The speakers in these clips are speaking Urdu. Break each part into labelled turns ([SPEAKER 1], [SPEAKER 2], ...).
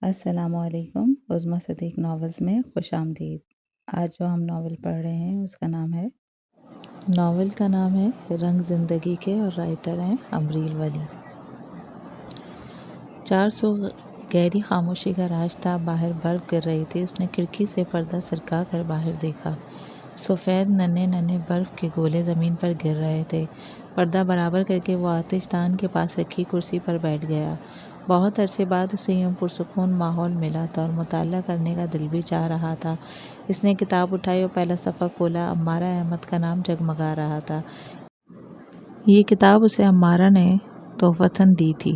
[SPEAKER 1] السلام علیکم، عظمیٰ صدیق ناولز میں خوش آمدید۔ آج جو ہم ناول پڑھ رہے ہیں اس کا ناول کا نام ہے رنگ زندگی کے، اور رائٹر ہیں امریل ولی۔ 400 گہری خاموشی کا راج تھا۔ باہر برف گر رہی تھی۔ اس نے کھڑکی سے پردہ سرکا کر باہر دیکھا۔ سفید ننھے ننھے برف کے گولے زمین پر گر رہے تھے۔ پردہ برابر کر کے وہ آتش دان کے پاس رکھی کرسی پر بیٹھ گیا۔ بہت عرصے بعد اسے یوں پرسکون ماحول ملا تھا اور مطالعہ کرنے کا دل بھی چاہ رہا تھا۔ اس نے کتاب اٹھائی اور پہلا صفحہ کھولا۔ عمارہ احمد کا نام جگمگا رہا تھا۔ یہ کتاب اسے عمارہ نے تحفتاً دی تھی۔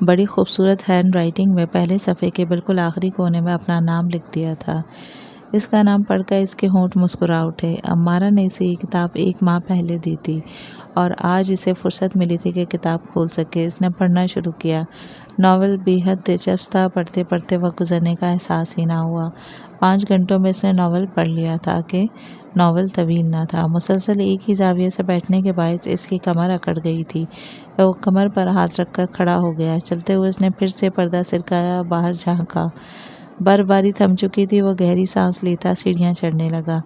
[SPEAKER 1] بڑی خوبصورت ہینڈ رائٹنگ میں پہلے صفحے کے بالکل آخری کونے میں اپنا نام لکھ دیا تھا۔ اس کا نام پڑھ کر اس کے ہونٹ مسکرا اٹھے۔ عمارہ نے اسے یہ کتاب 1 ماہ پہلے دی تھی اور آج اسے فرصت ملی تھی کہ کتاب کھول سکے۔ اس نے پڑھنا شروع کیا۔ ناول بے حد دلچسپ تھا۔ پڑھتے پڑھتے وقت گزرنے کا احساس ہی نہ ہوا۔ 5 گھنٹوں میں اس نے ناول پڑھ لیا تھا کہ ناول طویل نہ تھا۔ مسلسل ایک ہی زاویے سے بیٹھنے کے باعث اس کی کمر اکڑ گئی تھی۔ وہ کمر پر ہاتھ رکھ کر کھڑا ہو گیا۔ چلتے ہوئے اس نے پھر سے پردہ سرکایا اور باہر جھانکا۔ برف باری تھم چکی تھی۔ وہ گہری سانس لیتا سیڑھیاں چڑھنے لگا۔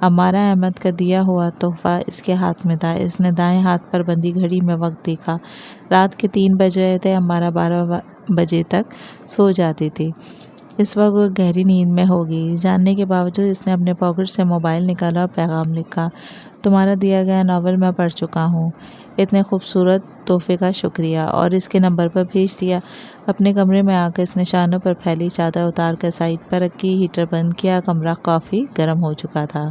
[SPEAKER 1] عمارہ احمد کا دیا ہوا تحفہ اس کے ہاتھ میں تھا۔ اس نے دائیں ہاتھ پر بندھی گھڑی میں وقت دیکھا۔ رات کے 3 بج رہے تھے۔ عمارہ 12 بجے تک سو جاتی تھی۔ اس وقت وہ گہری نیند میں ہوگی۔ یہ جاننے کے باوجود اس نے اپنے پاکٹ سے موبائل نکالا اور پیغام لکھا: تمہارا دیا گیا ناول میں پڑھ چکا ہوں۔ اتنے خوبصورت تحفے کا شکریہ، اور اس کے نمبر پر بھیج دیا۔ اپنے کمرے میں آ کر اس نے شانوں پر پھیلی چادر اتار کر سائیڈ پر رکھی۔ ہیٹر بند کیا۔ کمرہ کافی گرم ہو چکا تھا۔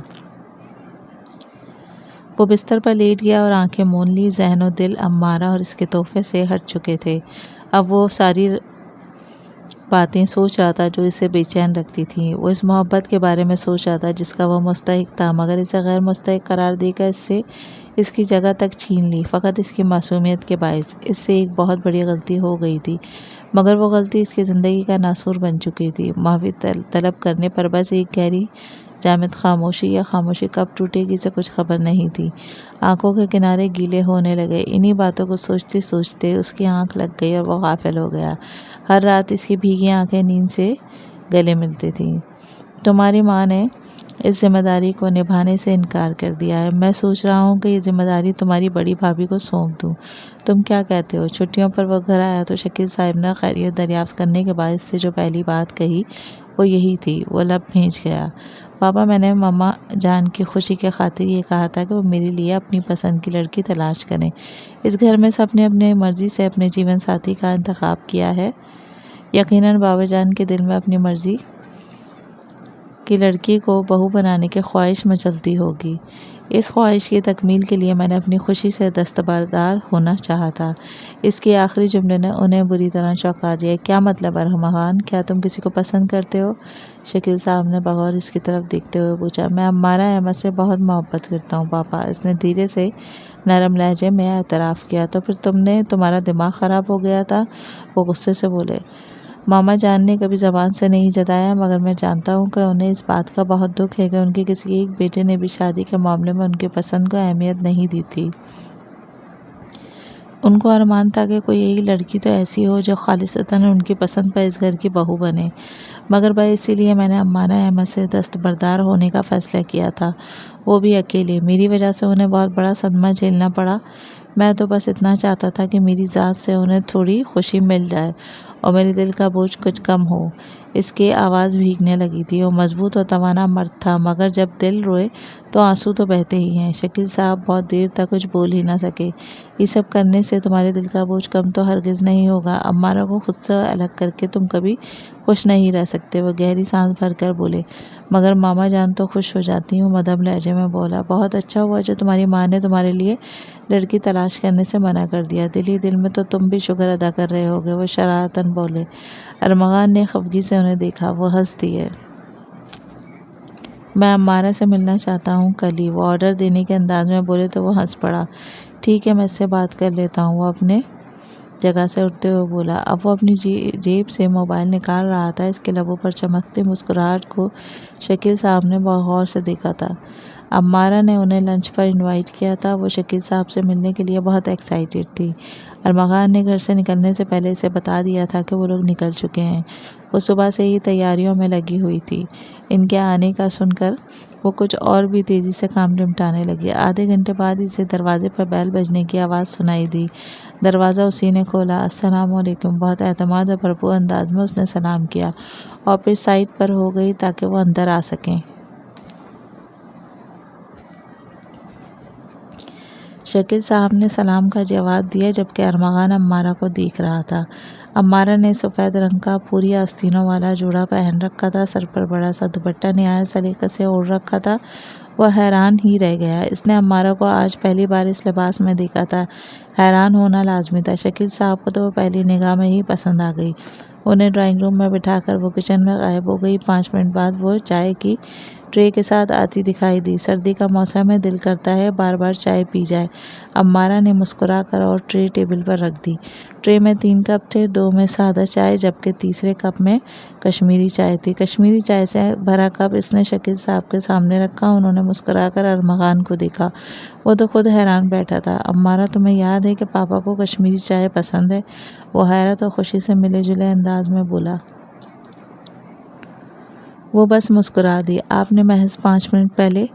[SPEAKER 1] وہ بستر پر لیٹ گیا اور آنکھیں مون لی۔ ذہن و دل عمارہ اور اس کے تحفے سے ہٹ چکے تھے۔ اب وہ ساری باتیں سوچ رہا تھا جو اسے بے چین رکھتی تھیں۔ وہ اس محبت کے بارے میں سوچ رہا تھا جس کا وہ مستحق تھا، مگر اسے غیر مستحق قرار دے کر اس سے اس کی جگہ تک چھین لی، فقط اس کی معصومیت کے باعث۔ اس سے ایک بہت بڑی غلطی ہو گئی تھی، مگر وہ غلطی اس کی زندگی کا ناسور بن چکی تھی۔ معافی طلب کرنے پر بس ایک گہری جامد خاموشی، یا خاموشی کب ٹوٹے گی اسے کچھ خبر نہیں تھی۔ آنکھوں کے کنارے گیلے ہونے لگے۔ انہی باتوں کو سوچتے سوچتے اس کی آنکھ لگ گئی اور وہ غافل ہو گیا۔ ہر رات اس کی بھیگی آنکھیں نیند سے گلے ملتی تھیں۔ تمہاری ماں نے اس ذمہ داری کو نبھانے سے انکار کر دیا ہے۔ میں سوچ رہا ہوں کہ یہ ذمہ داری تمہاری بڑی بھابھی کو سونپ دوں۔ تم کیا کہتے ہو؟ چھٹیوں پر وہ گھر آیا تو شکیل صاحب نے خیریت دریافت کرنے کے بعد اس سے جو پہلی بات کہی وہ یہی تھی۔ وہ لب بھیج گیا: پاپا، میں نے ماما جان کی خوشی کی خاطر یہ کہا تھا کہ وہ میرے لیے اپنی پسند کی لڑکی تلاش کریں۔ اس گھر میں سب نے اپنی مرضی سے اپنے جیون ساتھی کا انتخاب کیا ہے۔ یقیناً بابا جان کے دل میں اپنی مرضی کی لڑکی کو بہو بنانے کی خواہش مچلتی ہوگی۔ اس خواہش کی تکمیل کے لیے میں نے اپنی خوشی سے دستبردار ہونا چاہا تھا۔ اس کے آخری جملے نے انہیں بری طرح چونکا دیا۔ کیا مطلب ارمغان؟ کیا تم کسی کو پسند کرتے ہو؟ شکیل صاحب نے بغور اس کی طرف دیکھتے ہوئے پوچھا۔ میں عمارہ احمد سے بہت محبت کرتا ہوں پاپا، اس نے دھیرے سے نرم لہجے میں اعتراف کیا۔ تو پھر تمہارا دماغ خراب ہو گیا تھا؟ وہ غصے سے بولے۔ ماما جان نے کبھی زبان سے نہیں جتایا، مگر میں جانتا ہوں کہ انہیں اس بات کا بہت دکھ ہے کہ ان کے کسی ایک بیٹے نے بھی شادی کے معاملے میں ان کی پسند کو اہمیت نہیں دی تھی۔ ان کو ارمان تھا کہ کوئی ایک لڑکی تو ایسی ہو جو خالصتاً ان کی پسند پر اس گھر کی بہو بنے، مگر بس اسی لیے میں نے عمارہ احمد سے دستبردار ہونے کا فیصلہ کیا تھا، وہ بھی اکیلے۔ میری وجہ سے انہیں بہت بڑا صدمہ جھیلنا پڑا۔ میں تو بس اتنا چاہتا تھا کہ میری ذات سے انہیں تھوڑی خوشی مل جائے اور میرے دل کا بوجھ کچھ کم ہو۔ اس کی آواز بھیگنے لگی تھی۔ وہ مضبوط اور توانا مرد تھا، مگر جب دل روئے تو آنسو تو بہتے ہی ہیں۔ شکیل صاحب بہت دیر تک کچھ بول ہی نہ سکے۔ یہ سب کرنے سے تمہارے دل کا بوجھ کم تو ہرگز نہیں ہوگا۔ عمارہ کو خود سے الگ کر کے تم کبھی خوش نہیں رہ سکتے۔ وہ گہری سانس بھر کر بولے۔ مگر ماما جان تو خوش ہو جاتی ہوں، مدھم لہجے میں بولا۔ بہت اچھا ہوا جو تمہاری ماں نے تمہارے لیے لڑکی تلاش کرنے سے منع کر دیا۔ دل ہی دل میں تو تم بھی شکر ادا کر رہے ہوگے، وہ شرارتاً بولے۔ ارمغان نے خفگی سے انہیں دیکھا۔ وہ ہنس دیے۔ میں عمارہ سے ملنا چاہتا ہوں کل ہی، وہ آرڈر دینے کے انداز میں بولے تو وہ ہنس پڑا۔ ٹھیک ہے، میں اس سے بات کر لیتا ہوں، وہ اپنے جگہ سے اٹھتے ہوئے بولا۔ اب وہ اپنی جیب سے موبائل نکال رہا تھا۔ اس کے لبوں پر چمکتی مسکراہٹ کو شکیل صاحب نے بہت غور سے دیکھا تھا۔ عمارہ نے انہیں لنچ پر انوائٹ کیا تھا۔ وہ شکیل صاحب سے ملنے کے لیے بہت ایکسائٹیڈ تھی۔ ارمغان نے گھر سے نکلنے سے پہلے اسے بتا دیا تھا کہ وہ لوگ نکل چکے ہیں۔ وہ صبح سے ہی تیاریوں میں لگی ہوئی تھی۔ ان کے آنے کا سن کر وہ کچھ اور بھی تیزی سے کام نمٹانے لگی۔ آدھے گھنٹے بعد اسے دروازے پر بیل بجنے کی آواز سنائی دی۔ دروازہ اسی نے کھولا۔ السلام علیکم، بہت اعتماد اور بھرپور انداز میں اس نے سلام کیا اور پھر سائڈ پر ہو گئی تاکہ وہ اندر آ سکیں۔ شکیل صاحب نے سلام کا جواب دیا جبکہ ارمغان امارہ کو دیکھ رہا تھا۔ امارہ نے سفید رنگ کا پوری آستینوں والا جوڑا پہن رکھا تھا، سر پر بڑا سا دوپٹہ نہایت سلیقے سے اوڑھ رکھا تھا۔ وہ حیران ہی رہ گیا۔ اس نے امارہ کو آج پہلی بار اس لباس میں دیکھا تھا۔ حیران ہونا لازمی تھا۔ شکیل صاحب کو تو وہ پہلی نگاہ میں ہی پسند آ گئی۔ انہیں ڈرائنگ روم میں بٹھا کر وہ کچن میں غائب ہو گئی۔ 5 منٹ بعد وہ چائے کی ٹرے کے ساتھ آتی دکھائی دی۔ سردی کا موسم ہے، دل کرتا ہے بار بار چائے پی جائے۔ امارہ نے مسکرا کر اور ٹرے ٹیبل پر رکھ دی۔ ٹرے میں 3 کپ تھے، 2 میں سادہ چائے جبکہ تیسرے کپ میں کشمیری چائے تھی۔ کشمیری چائے سے بھرا کپ اس نے شکیل صاحب کے سامنے رکھا۔ انہوں نے مسکرا کر ارمغان کو دیکھا۔ وہ تو خود حیران بیٹھا تھا۔ امارہ، تمہیں یاد ہے کہ پاپا کو کشمیری چائے پسند ہے؟ وہ حیرت اور خوشی سے ملے جلے انداز میں بولا۔ وہ بس مسکرا دی۔ آپ نے محض 5 منٹ پہلے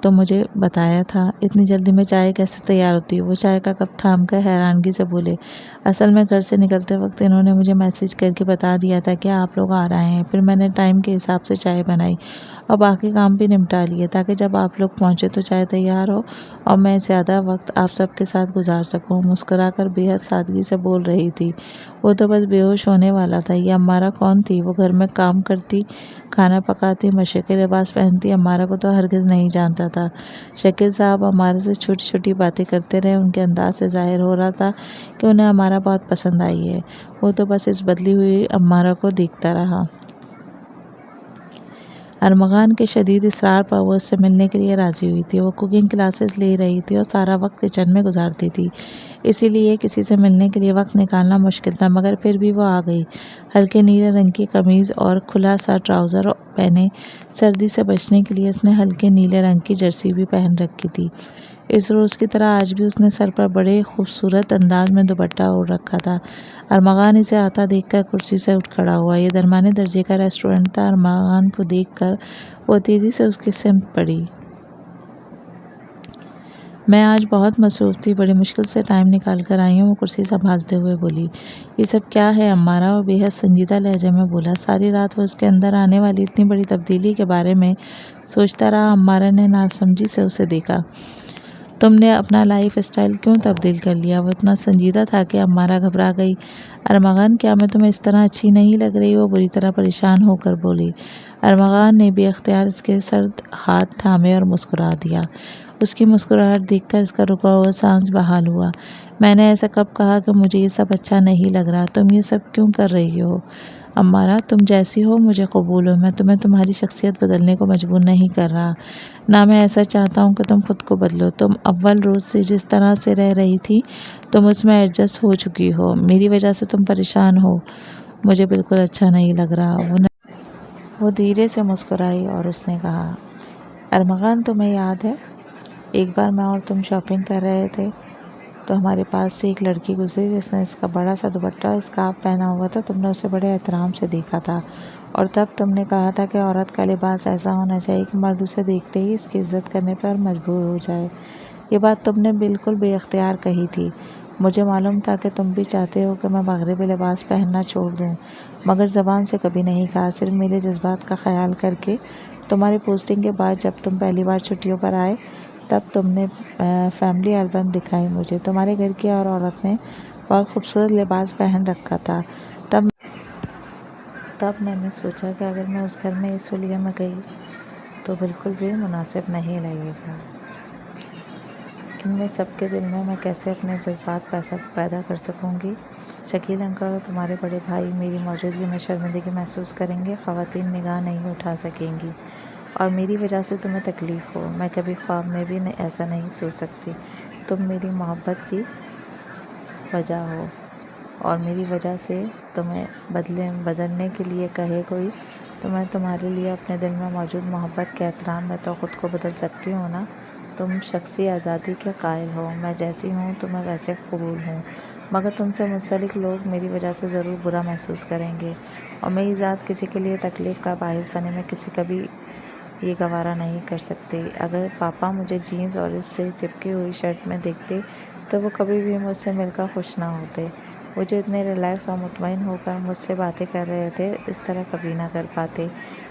[SPEAKER 1] تو مجھے بتایا تھا۔ اتنی جلدی میں چائے کیسے تیار ہوتی ہے؟ وہ چائے کا کپ تھام کر حیرانگی سے بولے۔ اصل میں گھر سے نکلتے وقت انہوں نے مجھے میسج کر کے بتا دیا تھا کہ آپ لوگ آ رہے ہیں۔ پھر میں نے ٹائم کے حساب سے چائے بنائی اور باقی کام بھی نمٹا لیے تاکہ جب آپ لوگ پہنچے تو چائے تیار ہو اور میں زیادہ وقت آپ سب کے ساتھ گزار سکوں۔ مسکرا کر بے حد سادگی سے بول رہی تھی۔ وہ تو بس بے ہوش ہونے والا تھا۔ یہ امارہ کون تھی؟ وہ گھر میں کام کرتی، کھانا پکاتی، مشرقی لباس پہنتی؟ امارہ کو تو ہرگز نہیں جانتا تھا۔ شکیل صاحب امارہ سے چھوٹی چھوٹی باتیں کرتے رہے۔ ان کے انداز سے ظاہر ہو رہا تھا کہ انہیں امارہ بہت پسند آئی ہے۔ وہ تو بس اس بدلی ہوئی امارہ کو دیکھتا رہا۔ ارمغان کے شدید اصرار پر وہ اس سے ملنے کے لیے راضی ہوئی تھی۔ وہ کوکنگ کلاسز لے رہی تھی اور سارا وقت کچن میں گزارتی تھی، اسی لیے کسی سے ملنے کے لیے وقت نکالنا مشکل تھا، مگر پھر بھی وہ آ گئی۔ ہلکے نیلے رنگ کی قمیض اور کھلا سا ٹراؤزر پہنے۔ سردی سے بچنے کے لیے اس نے ہلکے نیلے رنگ کی جرسی بھی پہن رکھی تھی۔ اس روز کی طرح آج بھی اس نے سر پر بڑے خوبصورت انداز میں دوپٹہ اوڑھ رکھا تھا۔ ارمغان اسے آتا دیکھ کر کرسی سے اٹھ کھڑا ہوا۔ یہ درمیانے درجے کا ریسٹورینٹ تھا۔ ارمغان کو دیکھ کر وہ تیزی سے اس کی سمت بڑھی۔ میں آج بہت مصروف تھی، بڑی مشکل سے ٹائم نکال کر آئی ہوں، وہ کرسی سنبھالتے ہوئے بولی۔ یہ سب کیا ہے امارہ؟ وہ بے حد سنجیدہ لہجے میں بولا۔ ساری رات وہ اس کے اندر آنے والی اتنی بڑی تبدیلی کے بارے میں سوچتا رہا۔ امارہ نے ناسمجھی سے اسے دیکھا۔ تم نے اپنا لائف اسٹائل کیوں تبدیل کر لیا؟ وہ اتنا سنجیدہ تھا کہ امارہ گھبرا گئی۔ ارمغان، کیا میں تمہیں اس طرح اچھی نہیں لگ رہی؟ وہ بری طرح پریشان ہو کر بولی۔ ارمغان نے بے اختیار اس کے سرد ہاتھ تھامے اور مسکرا دیا۔ اس کی مسکراہٹ دیکھ کر اس کا رکا ہوا سانس بحال ہوا۔ میں نے ایسا کب کہا کہ مجھے یہ سب اچھا نہیں لگ رہا؟ تم یہ سب کیوں کر رہی ہو؟ امارہ، تم جیسی ہو مجھے قبول ہو۔ میں تمہیں تمہاری شخصیت بدلنے کو مجبور نہیں کر رہا، نہ میں ایسا چاہتا ہوں کہ تم خود کو بدلو۔ تم اول روز سے جس طرح سے رہ رہی تھی تم اس میں ایڈجسٹ ہو چکی ہو۔ میری وجہ سے تم پریشان ہو، مجھے بالکل اچھا نہیں لگ رہا۔ وہ دھیرے سے مسکرائی اور اس نے کہا، ارمغان، تمہیں یاد ہے ایک بار میں اور تم شاپنگ کر رہے تھے تو ہمارے پاس سے ایک لڑکی گزری جس نے اس کا بڑا سا دوپٹہ اور اسکارف پہنا ہوا تھا۔ تم نے اسے بڑے احترام سے دیکھا تھا اور تب تم نے کہا تھا کہ عورت کا لباس ایسا ہونا چاہیے کہ مرد اسے دیکھتے ہی اس کی عزت کرنے پر مجبور ہو جائے۔ یہ بات تم نے بالکل بے اختیار کہی تھی۔ مجھے معلوم تھا کہ تم بھی چاہتے ہو کہ میں مغربی لباس پہننا چھوڑ دوں، مگر زبان سے کبھی نہیں کہا، صرف میرے جذبات کا خیال کر کے۔ تمہاری پوسٹنگ کے بعد جب تم پہلی بار چھٹیوں پر آئے تب تم نے فیملی البم دکھائی مجھے۔ تمہارے گھر کی اور عورت نے بہت خوبصورت لباس پہن رکھا تھا۔ تب میں نے سوچا کہ اگر میں اس گھر میں اس حلیے میں گئی تو بالکل بھی مناسب نہیں لگے گا۔ ان میں سب کے دل میں کیسے اپنے جذبات پیدا کر سکوں گی؟ شکیل انکل اور تمہارے بڑے بھائی میری موجودگی میں شرمندگی محسوس کریں گے، خواتین نگاہ نہیں اٹھا سکیں گی اور میری وجہ سے تمہیں تکلیف ہو۔ میں کبھی خواب میں بھی ایسا نہیں سوچ سکتی۔ تم میری محبت کی وجہ ہو اور میری وجہ سے تمہیں بدلنے کے لیے کہے کوئی تو میں تمہارے لیے اپنے دل میں موجود محبت کے احترام میں تو خود کو بدل سکتی ہوں نا۔ تم شخصی آزادی کے قائل ہو، میں جیسی ہوں تمہیں ویسے قبول ہوں، مگر تم سے منسلک لوگ میری وجہ سے ضرور برا محسوس کریں گے اور میری ذات کسی کے لیے تکلیف کا باعث بنے، میں کسی کا بھی یہ گوارا نہیں کر سکتی۔ اگر پاپا مجھے جینز اور اس سے چپکی ہوئی شرٹ میں دیکھتے تو وہ کبھی بھی مجھ سے مل کر خوش نہ ہوتے۔ وہ جو اتنے ریلیکس اور مطمئن ہو کر مجھ سے باتیں کر رہے تھے، اس طرح کبھی نہ کر پاتے۔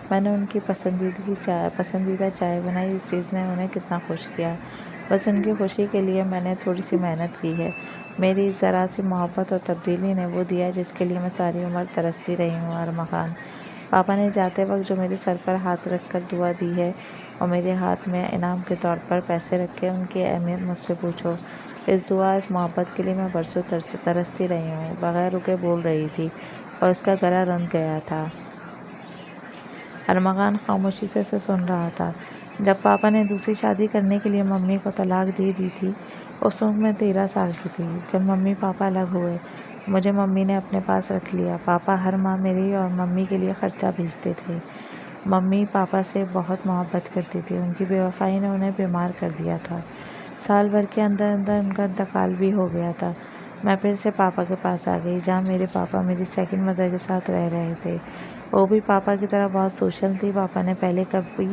[SPEAKER 1] میں نے ان کی پسندیدہ چائے بنائی، اس چیز نے انہیں کتنا خوش کیا۔ بس ان کی خوشی کے لیے میں نے تھوڑی سی محنت کی ہے۔ میری اس ذرا سی محبت اور تبدیلی نے وہ دیا جس کے لیے میں ساری عمر ترستی رہی ہوں۔ ارمغان، پاپا نے جاتے وقت جو میرے سر پر ہاتھ رکھ کر دعا دی ہے اور میرے ہاتھ میں انعام کے طور پر پیسے رکھے، ان کی اہمیت مجھ سے پوچھو۔ اس دعا، اس محبت کے لیے میں برسوں ترستی رہی ہوں۔ بغیر رکے بول رہی تھی اور اس کا گلا رند گیا تھا۔ ارمغان خاموشی سے اسے سن رہا تھا۔ جب پاپا نے دوسری شادی کرنے کے لیے ممی کو طلاق دے دی تھی، اس وقت میں 13 سال کی تھی۔ جب ممی پاپا الگ ہوئے، مجھے ممی نے اپنے پاس رکھ لیا۔ پاپا ہر ماہ میری اور ممی کے لیے خرچہ بھیجتے تھے۔ ممی پاپا سے بہت محبت کرتی تھی۔ ان کی بے وفائی نے انہیں بیمار کر دیا تھا۔ سال بھر کے اندر ان کا انتقال بھی ہو گیا تھا۔ میں پھر سے پاپا کے پاس آ گئی، جہاں میرے پاپا میری سیکنڈ مدر کے ساتھ رہ رہے تھے۔ وہ بھی پاپا کی طرح بہت سوشل تھی۔ پاپا نے پہلے کبھی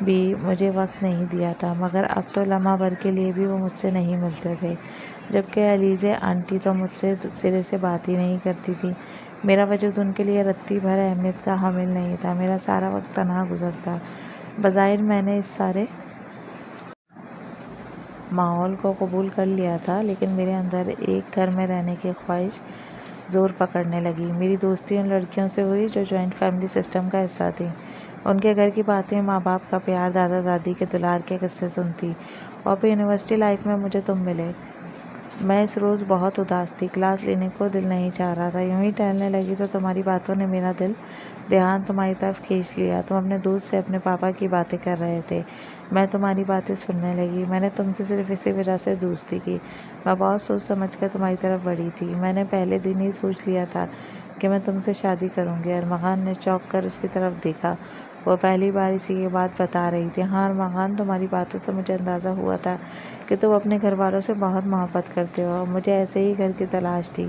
[SPEAKER 1] بھی مجھے وقت نہیں دیا تھا، مگر اب تو لمحہ بھر کے لیے بھی وہ مجھ سے نہیں ملتے تھے۔ جبکہ علیزے آنٹی تو مجھ سے سرے سے بات ہی نہیں کرتی تھی۔ میرا وجود ان کے لیے رتی بھر اہمیت کا حامل نہیں تھا۔ میرا سارا وقت تنہا گزرتا۔ بظاہر میں نے اس سارے ماحول کو قبول کر لیا تھا، لیکن میرے اندر ایک گھر میں رہنے کی خواہش زور پکڑنے لگی۔ میری دوستی ان لڑکیوں سے ہوئی جو جوائنٹ فیملی سسٹم کا حصہ تھیں۔ ان کے گھر کی باتیں، ماں باپ کا پیار، دادا دادی کے دلار کے قصے سنتی۔ اور پھر یونیورسٹی لائف میں مجھے تم ملے۔ میں اس روز بہت اداس تھی، کلاس لینے کو دل نہیں چاہ رہا تھا۔ یوں ہی ٹہلنے لگی تو تمہاری باتوں نے میرا دل دھیان تمہاری طرف کھینچ لیا۔ تم اپنے دوست سے اپنے پاپا کی باتیں کر رہے تھے، میں تمہاری باتیں سننے لگی۔ میں نے تم سے صرف اسی وجہ سے دوستی کی، میں بہت سوچ سمجھ کر تمہاری طرف بڑھی تھی۔ میں نے پہلے دن ہی سوچ لیا تھا کہ میں تم سے شادی کروں گی۔ ارمغان نے چونک کر اس کی طرف دیکھا۔ وہ پہلی بار اسی یہ بات بتا رہی تھی۔ ہاں ارمغان، تمہاری باتوں سے مجھے اندازہ ہوا تھا کہ تم اپنے گھر والوں سے بہت محبت کرتے ہو، اور مجھے ایسے ہی گھر کی تلاش تھی۔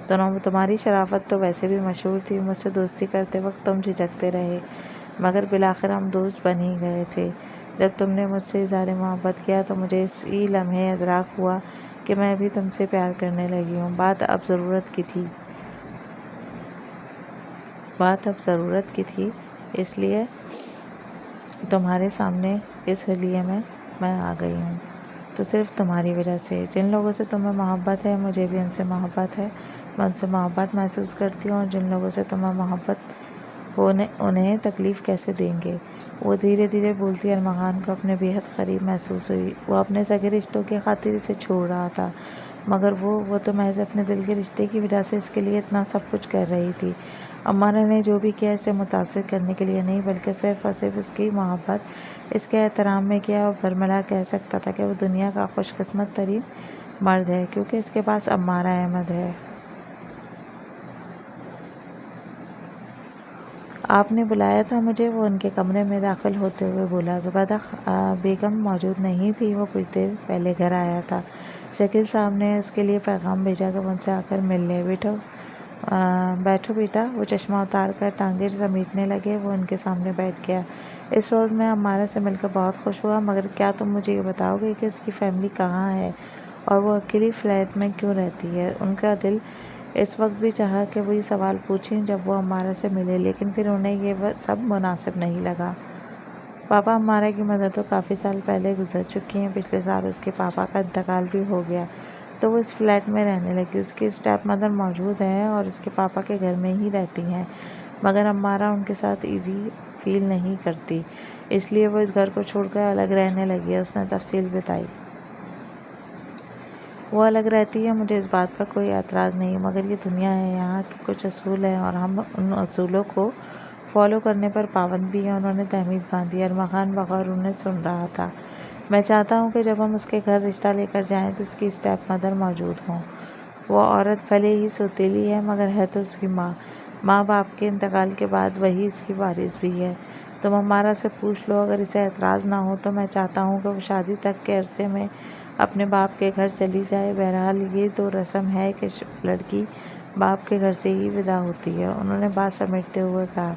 [SPEAKER 1] تمہاری شرافت تو ویسے بھی مشہور تھی۔ مجھ سے دوستی کرتے وقت تم جھجکتے رہے، مگر بالآخر ہم دوست بن ہی گئے تھے۔ جب تم نے مجھ سے اظہار محبت کیا تو مجھے اسی لمحے ادراک ہوا کہ میں بھی تم سے پیار کرنے لگی ہوں۔ بات اب ضرورت کی تھی، اس لیے تمہارے سامنے اس لیے میں آ گئی ہوں، تو صرف تمہاری وجہ سے۔ جن لوگوں سے تمہیں محبت ہے، مجھے بھی ان سے محبت ہے۔ میں ان سے محبت محسوس کرتی ہوں، اور جن لوگوں سے تمہیں محبت انہیں تکلیف کیسے دیں گے؟ وہ دھیرے دھیرے بولتی۔ ارمغان کو اپنے بیحد قریب محسوس ہوئی۔ وہ اپنے سگے رشتوں کی خاطر اسے چھوڑ رہا تھا، مگر وہ تو محض اپنے دل کے رشتے کی وجہ سے اس کے لیے اتنا سب کچھ کر رہی تھی۔ امارا نے جو بھی کیا اسے متاثر کرنے کے لیے نہیں، بلکہ صرف اور صرف اس کی محبت، اس کے احترام میں کیا۔ اور برملا کہہ سکتا تھا کہ وہ دنیا کا خوش قسمت ترین مرد ہے، کیونکہ اس کے پاس امارا احمد ہے۔ آپ نے بلایا تھا مجھے؟ وہ ان کے کمرے میں داخل ہوتے ہوئے بولا۔ زبیدہ بیگم موجود نہیں تھی۔ وہ کچھ دیر پہلے گھر آیا تھا۔ شکیل صاحب نے اس کے لیے پیغام بھیجا کہ وہ ان سے آ کر مل لے۔ بیٹھو بیٹا۔ وہ چشمہ اتار کر ٹانگیں سمیٹنے لگے۔ وہ ان کے سامنے بیٹھ گیا۔ اس روز میں امارا سے مل کر بہت خوش ہوا، مگر کیا تم مجھے یہ بتاؤ گے کہ اس کی فیملی کہاں ہے اور وہ اکیلی فلیٹ میں کیوں رہتی ہے؟ ان کا دل اس وقت بھی چاہا کہ وہ یہ سوال پوچھیں جب وہ امارا سے ملے، لیکن پھر انہیں یہ سب مناسب نہیں لگا۔ پاپا امارا کی مدر تو کافی سال پہلے گزر چکی ہیں۔ پچھلے سال اس کے پاپا کا انتقال بھی ہو گیا تو وہ اس فلیٹ میں رہنے لگی۔ اس کی اسٹیپ مدر موجود ہیں اور اس کے پاپا کے گھر میں ہی رہتی ہیں، مگر امارا ان کے ساتھ ایزی فیل نہیں کرتی، اس لیے وہ اس گھر کو چھوڑ کر الگ رہنے لگی ہے۔ اس نے تفصیل بتائی۔ وہ الگ رہتی ہے، مجھے اس بات پر کوئی اعتراض نہیں، مگر یہ دنیا ہے، یہاں کے کچھ اصول ہیں اور ہم ان اصولوں کو فالو کرنے پر پابند بھی ہیں۔ انہوں نے تہمید باندھی۔ ارمغان بغور انہیں سن رہا تھا۔ میں چاہتا ہوں کہ جب ہم اس کے گھر رشتہ لے کر جائیں تو اس کی اسٹیپ مدر موجود ہوں۔ وہ عورت بھلے ہی سوتیلی ہے، مگر ہے تو اس کی ماں باپ کے انتقال کے بعد وہی اس کی وارث بھی ہے۔ تم امارا سے پوچھ لو، اگر اسے اعتراض نہ ہو تو میں چاہتا ہوں کہ وہ شادی تک کے عرصے میں اپنے باپ کے گھر چلی جائے۔ بہرحال یہ تو رسم ہے کہ لڑکی باپ کے گھر سے ہی ودا ہوتی ہے۔ انہوں نے بات سمیٹتے ہوئے کہا،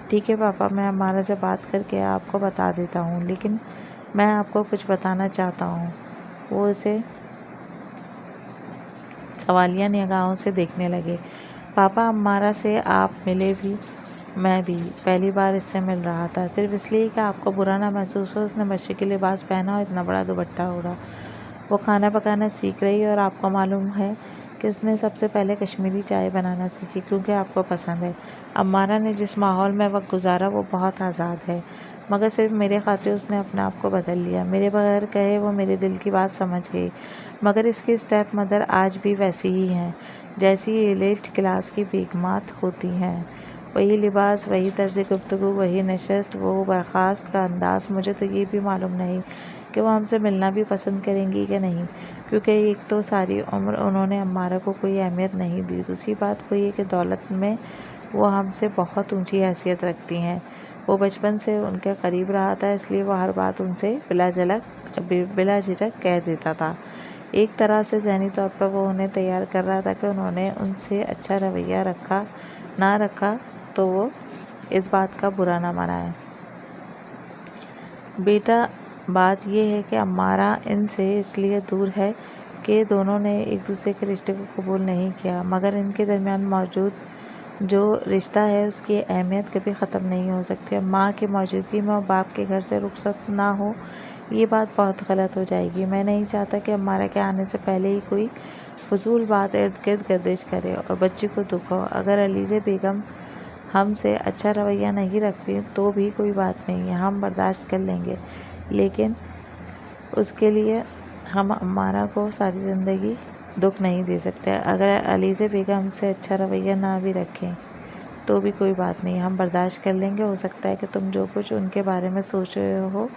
[SPEAKER 1] ٹھیک ہے پاپا، میں عمارہ سے بات کر کے آپ کو بتا دیتا ہوں، لیکن میں آپ کو کچھ بتانا چاہتا ہوں۔ وہ اسے سوالیہ نگاہوں سے دیکھنے لگے۔ پاپا، عمارہ سے آپ ملے بھی، میں بھی پہلی بار اس سے مل رہا تھا، صرف اس لیے کہ آپ کو برا نہ محسوس ہو۔ اس نے مشرقی لباس پہنا اور اتنا بڑا دوپٹہ اوڑھا۔ وہ کھانا پکانا سیکھ رہی ہے اور آپ کو معلوم ہے کہ اس نے سب سے پہلے کشمیری چائے بنانا سیکھی کیونکہ آپ کو پسند ہے۔ عمارہ نے جس ماحول میں وقت گزارا وہ بہت آزاد ہے، مگر صرف میرے خاطر اس نے اپنے آپ کو بدل لیا۔ میرے بغیر کہے وہ میرے دل کی بات سمجھ گئی، مگر اس کی اسٹیپ مدر آج بھی ویسی ہی ہیں جیسی ایلیٹ کلاس کی بیگمات ہوتی ہیں۔ وہی لباس، وہی طرز گفتگو، وہی نشست، وہ برخاست کا انداز۔ مجھے تو یہ بھی معلوم نہیں کہ وہ ہم سے ملنا بھی پسند کریں گی کہ نہیں، کیونکہ ایک تو ساری عمر انہوں نے عمارہ کو کوئی اہمیت نہیں دی، دوسری بات وہ یہ کہ دولت میں وہ ہم سے بہت اونچی حیثیت رکھتی ہیں۔ وہ بچپن سے ان کے قریب رہا تھا، اس لیے وہ ہر بات ان سے بلا جھجک کہہ دیتا تھا۔ ایک طرح سے ذہنی طور پر وہ انہیں تیار کر رہا تھا کہ انہوں نے ان سے اچھا رویہ رکھا نہ رکھا تو وہ اس بات کا برا نہ منائیں۔ بیٹا، بات یہ ہے کہ عمارہ ان سے اس لیے دور ہے کہ دونوں نے ایک دوسرے کے رشتے کو قبول نہیں کیا، مگر ان کے درمیان موجود جو رشتہ ہے اس کی اہمیت کبھی ختم نہیں ہو سکتی۔ ماں کی موجودگی میں وہ باپ کے گھر سے رخصت نہ ہو، یہ بات بہت غلط ہو جائے گی۔ میں نہیں چاہتا کہ عمارہ کے آنے سے پہلے ہی کوئی فضول بات ارد گرد گردش کرے اور بچی کو دکھ ہو۔ اگر علیزہ بیگم ہم سے اچھا رویہ نہیں رکھتی تو بھی کوئی بات نہیں، ہم برداشت کر لیں گے، لیکن اس کے لیے ہم عمارہ کو ساری زندگی دکھ نہیں دے سکتے۔ اگر علیزہ بیگم ہم سے اچھا رویہ نہ بھی رکھیں تو بھی کوئی بات نہیں، ہم برداشت کر لیں گے۔ ہو سکتا ہے کہ تم جو کچھ ان کے بارے میں سوچ رہے ہو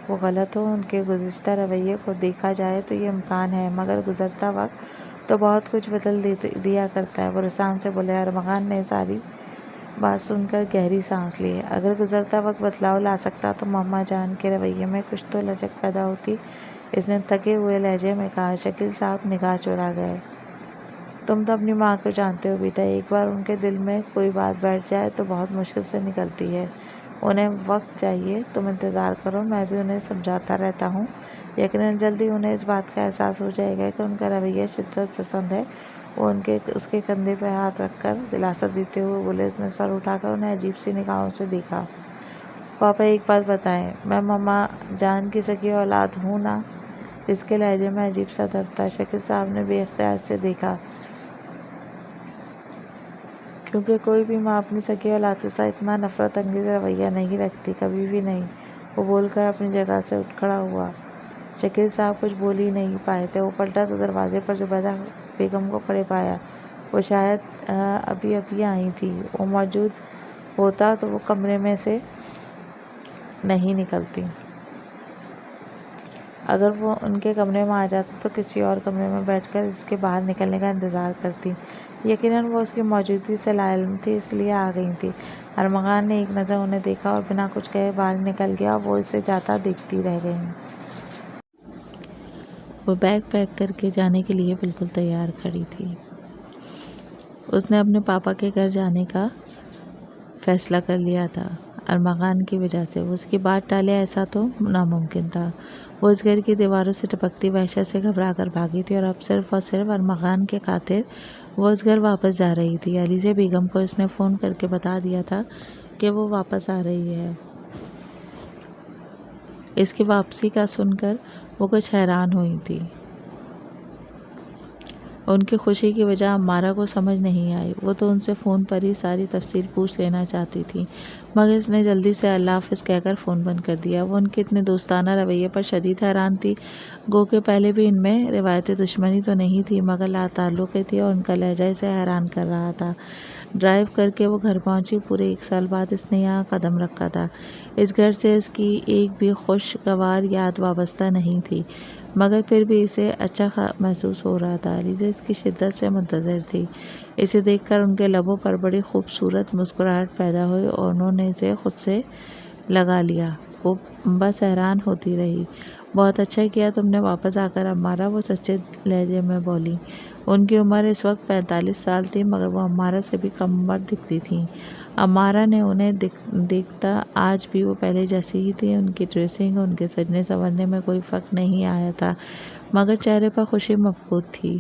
[SPEAKER 1] وہ غلط ہو، ان کے گزشتہ رویے کو دیکھا جائے تو یہ امکان ہے، مگر گزرتا وقت تو بہت کچھ بدل دیا کرتا ہے۔ وہ رسان سے بولے۔ ارمغان نے ساری بات سن کر گہری سانس لی۔ اگر گزرتا وقت بدلاؤ لا سکتا تو ماما جان کے رویے میں کچھ تو لچک پیدا ہوتی، اس نے تھکے ہوئے لہجے میں کہا۔ شکیل صاحب نگاہ چرا گئے۔ تم تو اپنی ماں کو جانتے ہو بیٹا، ایک بار ان کے دل میں کوئی بات بیٹھ جائے تو بہت مشکل سے نکلتی ہے۔ انہیں وقت چاہیے، تم انتظار کرو، میں بھی انہیں سمجھاتا رہتا ہوں، یقیناً جلد ہی انہیں اس بات کا احساس ہو جائے گا کہ ان کا رویہ شدت پسند ہے۔ وہ اس کے کندھے پہ ہاتھ رکھ کر دلاسا دیتے ہوئے بولے۔ اس نے سر اٹھا کر انہیں عجیب سی نگاہوں سے دیکھا۔ پاپا ایک بات بتائیں، میں ماما جان کی سگی اولاد ہوں نا؟ اس کے لہجے میں عجیب سا درد تھا۔ شکیل صاحب نے بے اختیار سے دیکھا، کیونکہ کوئی بھی ماں اپنی سگی اولاد کے ساتھ اتنا نفرت انگیز رویہ نہیں رکھتی، کبھی بھی نہیں۔ وہ بول کر اپنی جگہ سے اٹھ کھڑا ہوا۔ شکیل صاحب کچھ بول ہی نہیں پائے تھے۔ وہ پلٹا تو دروازے پر زبیدہ بیگم کو کھڑے پایا۔ وہ شاید ابھی آئی تھیں، وہ موجود ہوتا تو وہ کمرے میں سے نہیں نکلتی۔ اگر وہ ان کے کمرے میں آ جاتا تو کسی اور کمرے میں بیٹھ کر اس کے باہر نکلنے کا انتظار کرتی۔ یقیناً وہ اس کی موجودگی سے لاعلم تھی، اس لیے آ گئی تھی۔ ارمغان نے ایک نظر انہیں دیکھا اور بنا کچھ کہے باہر نکل گیا۔ وہ اسے جاتا دیکھتی رہ گئیں۔ وہ بیگ پیک کر کے جانے کے لیے بالکل تیار کھڑی تھی۔ اس نے اپنے پاپا کے گھر جانے کا فیصلہ کر لیا تھا، ارمغان کی وجہ سے۔ وہ اس کی بات ٹالے ایسا تو ناممکن تھا۔ وہ اس گھر کی دیواروں سے ٹپکتی وحشت سے گھبرا کر بھاگی تھی اور اب صرف اور صرف ارمغان کے خاطر وہ اس گھر واپس جا رہی تھی۔ علیزہ بیگم کو اس نے فون کر کے بتا دیا تھا کہ وہ واپس آ رہی ہے۔ اس کی واپسی کا سن کر وہ کچھ حیران ہوئی تھی۔ ان کی خوشی کی وجہ عمارہ کو سمجھ نہیں آئی۔ وہ تو ان سے فون پر ہی ساری تفصیل پوچھ لینا چاہتی تھی، مگر اس نے جلدی سے اللہ حافظ کہہ کر فون بند کر دیا۔ وہ ان کے اتنے دوستانہ رویے پر شدید حیران تھی، گو کہ پہلے بھی ان میں روایتی دشمنی تو نہیں تھی، مگر لا تعلقی تھی اور ان کا لہجہ اسے حیران کر رہا تھا۔ ڈرائیو کر کے وہ گھر پہنچی۔ پورے 1 سال بعد اس نے یہاں قدم رکھا تھا۔ اس گھر سے اس کی ایک بھی خوشگوار یاد وابستہ نہیں تھی، مگر پھر بھی اسے اچھا محسوس ہو رہا تھا۔ علیزہ اس کی شدت سے منتظر تھی۔ اسے دیکھ کر ان کے لبوں پر بڑی خوبصورت مسکراہٹ پیدا ہوئی اور انہوں نے اسے خود سے لگا لیا۔ وہ بس حیران ہوتی رہی۔ بہت اچھا کیا تم نے واپس آ کر امارا، وہ سچے لہجے میں بولی۔ ان کی عمر اس وقت 45 سال تھی، مگر وہ امارا سے بھی کم عمر دکھتی تھیں۔ امارا نے انہیں دیکھتا آج بھی وہ پہلے جیسی ہی تھی۔ ان کی ڈریسنگ، ان کے سجنے سنورنے میں کوئی فرق نہیں آیا تھا، مگر چہرے پر خوشی مفقود تھی۔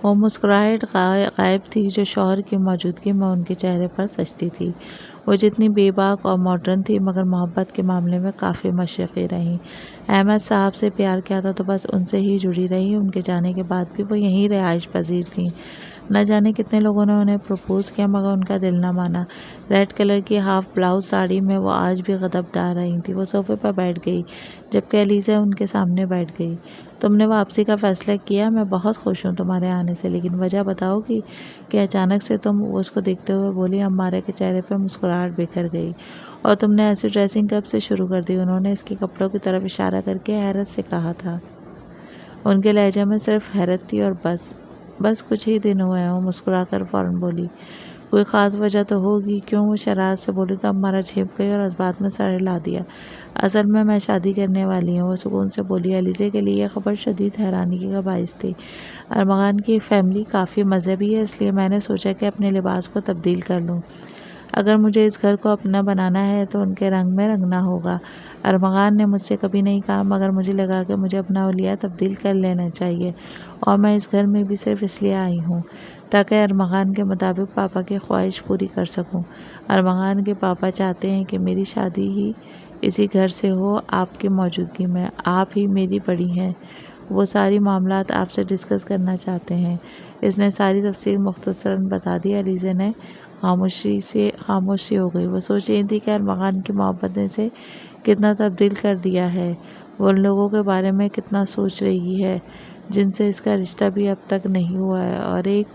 [SPEAKER 1] وہ مسکراہٹ غائب تھی جو شوہر کی موجودگی میں ان کے چہرے پر سجتی تھی۔ وہ جتنی بے باک اور ماڈرن تھی، مگر محبت کے معاملے میں کافی مشرقی رہیں۔ احمد صاحب سے پیار کیا تھا تو بس ان سے ہی جڑی رہی۔ ان کے جانے کے بعد بھی وہ یہیں رہائش پذیر تھیں۔ نہ جانے کتنے لوگوں نے انہیں پروپوز کیا، مگر ان کا دل نہ مانا۔ ریڈ کلر کی ہاف بلاؤز ساڑی میں وہ آج بھی غضب ڈال رہی تھیں۔ وہ صوفے پر بیٹھ گئی، جبکہ علیزہ ان کے سامنے بیٹھ گئی۔ تم نے واپسی کا فیصلہ کیا؟ میں بہت خوش ہوں تمہارے آنے سے، لیکن وجہ بتاؤ گی کہ اچانک سے تم؟ وہ اس کو دیکھتے ہوئے بولی۔ امارا کے چہرے پہ مسکراہٹ بکھر گئی۔ اور تم نے ایسی ڈریسنگ کب سے شروع کر دی؟ انہوں نے اس کے کپڑوں کی طرف اشارہ کر کے حیرت سے کہا تھا۔ ان کے لہجے میں صرف حیرت تھی اور بس کچھ ہی دن ہوئے ہیں، وہ مسکرا کر فوراً بولی۔ کوئی خاص وجہ تو ہوگی؟ کیوں؟ وہ شرارت سے بولی تو امارا چھپ گئی اور اسبات میں سر ہلا دیا۔ اصل میں شادی کرنے والی ہوں، وہ سکون سے بولی۔ علیزے کے لیے یہ خبر شدید حیرانی کا باعث تھی۔ ارمغان کی فیملی کافی مذہبی ہے، اس لیے میں نے سوچا کہ اپنے لباس کو تبدیل کر لوں۔ اگر مجھے اس گھر کو اپنا بنانا ہے تو ان کے رنگ میں رنگنا ہوگا۔ ارمغان نے مجھ سے کبھی نہیں کہا، مگر مجھے لگا کہ مجھے اپنا حلیہ تبدیل کر لینا چاہیے، اور میں اس گھر میں بھی صرف اس لیے آئی ہوں تاکہ ارمغان کے مطابق پاپا کی خواہش پوری کر سکوں۔ ارمغان کے پاپا چاہتے ہیں کہ میری شادی ہی اسی گھر سے ہو، آپ کی موجودگی میں۔ آپ ہی میری بڑی ہیں، وہ ساری معاملات آپ سے ڈسکس کرنا چاہتے ہیں۔ اس نے ساری تفصیل مختصراً بتا دی۔ علیزہ نے خاموشی ہو گئی۔ وہ سوچ رہی تھی کہ ارمغان کی محبت نے اسے کتنا تبدیل کر دیا ہے۔ وہ ان لوگوں کے بارے میں کتنا سوچ رہی ہے جن سے اس کا رشتہ بھی اب تک نہیں ہوا ہے، اور ایک